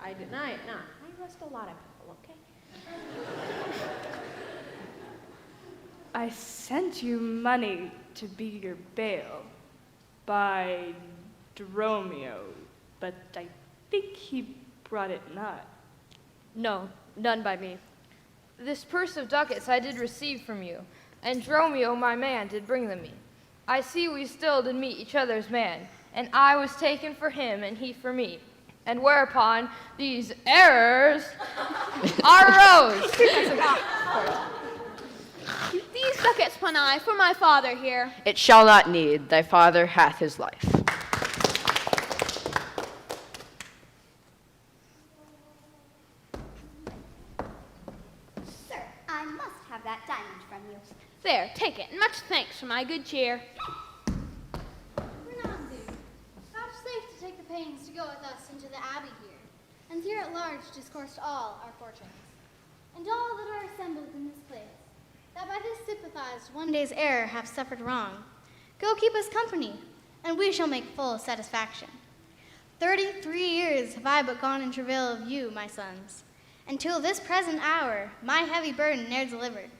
I deny it not. I arrest a lot of people, okay? I sent you money to be your bail by Dromio, but I think he brought it not. No, none by me. This purse of ducats I did receive from you, and Dromio my man did bring them me. I see we still did meet each other's man, and I was taken for him and he for me. And whereupon these errors arose. These ducats pun I for my father here. It shall not need, thy father hath his life. Sir, I must have that diamond from you. There, take it, and much thanks for my good cheer. Renowned Duke, vouchsafe to take the pains to go with us into the abbey here, and here at large discourse all our fortunes, and all that are assembled in this place, that by this sympathized one day's error have suffered wrong. Go keep us company, and we shall make full satisfaction. 33 years have I but gone in travail of you, my sons, and till this present hour my heavy burden ne'er delivered.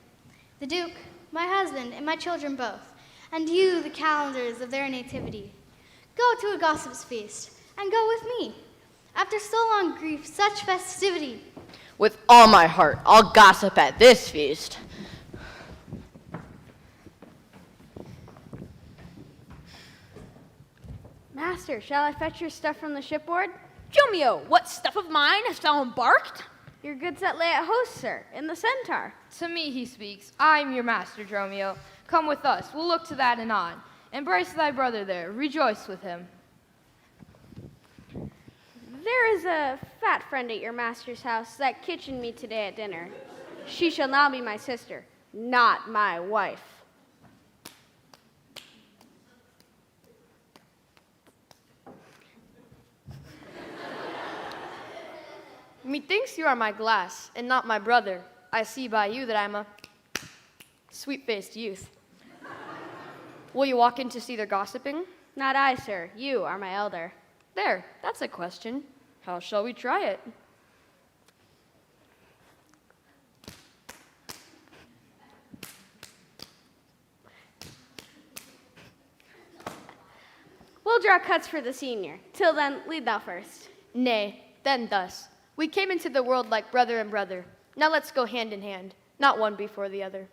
The Duke, my husband, and my children both, and you the calendars of their nativity. Go to a gossip's feast, and go with me. After so long grief, such festivity. With all my heart, I'll gossip at this feast. Master, shall I fetch your stuff from the shipboard? Dromio, what stuff of mine hast thou embarked? Your goods that lay at host, sir, in the centaur. To me he speaks. I'm your master, Dromio. Come with us. We'll look to that anon. Embrace thy brother there. Rejoice with him. There is a fat friend at your master's house that kitchened me today at dinner. She shall now be my sister, not my wife. Methinks you are my glass, and not my brother. I see by you that I'm a sweet-faced youth. Will you walk in to see their gossiping? Not I, sir. You are my elder. There, that's a question. How shall we try it? draw cuts for the senior. Till then, lead thou first. Nay, then thus. We came into the world like brother and brother. Now let's go hand in hand, not one before the other.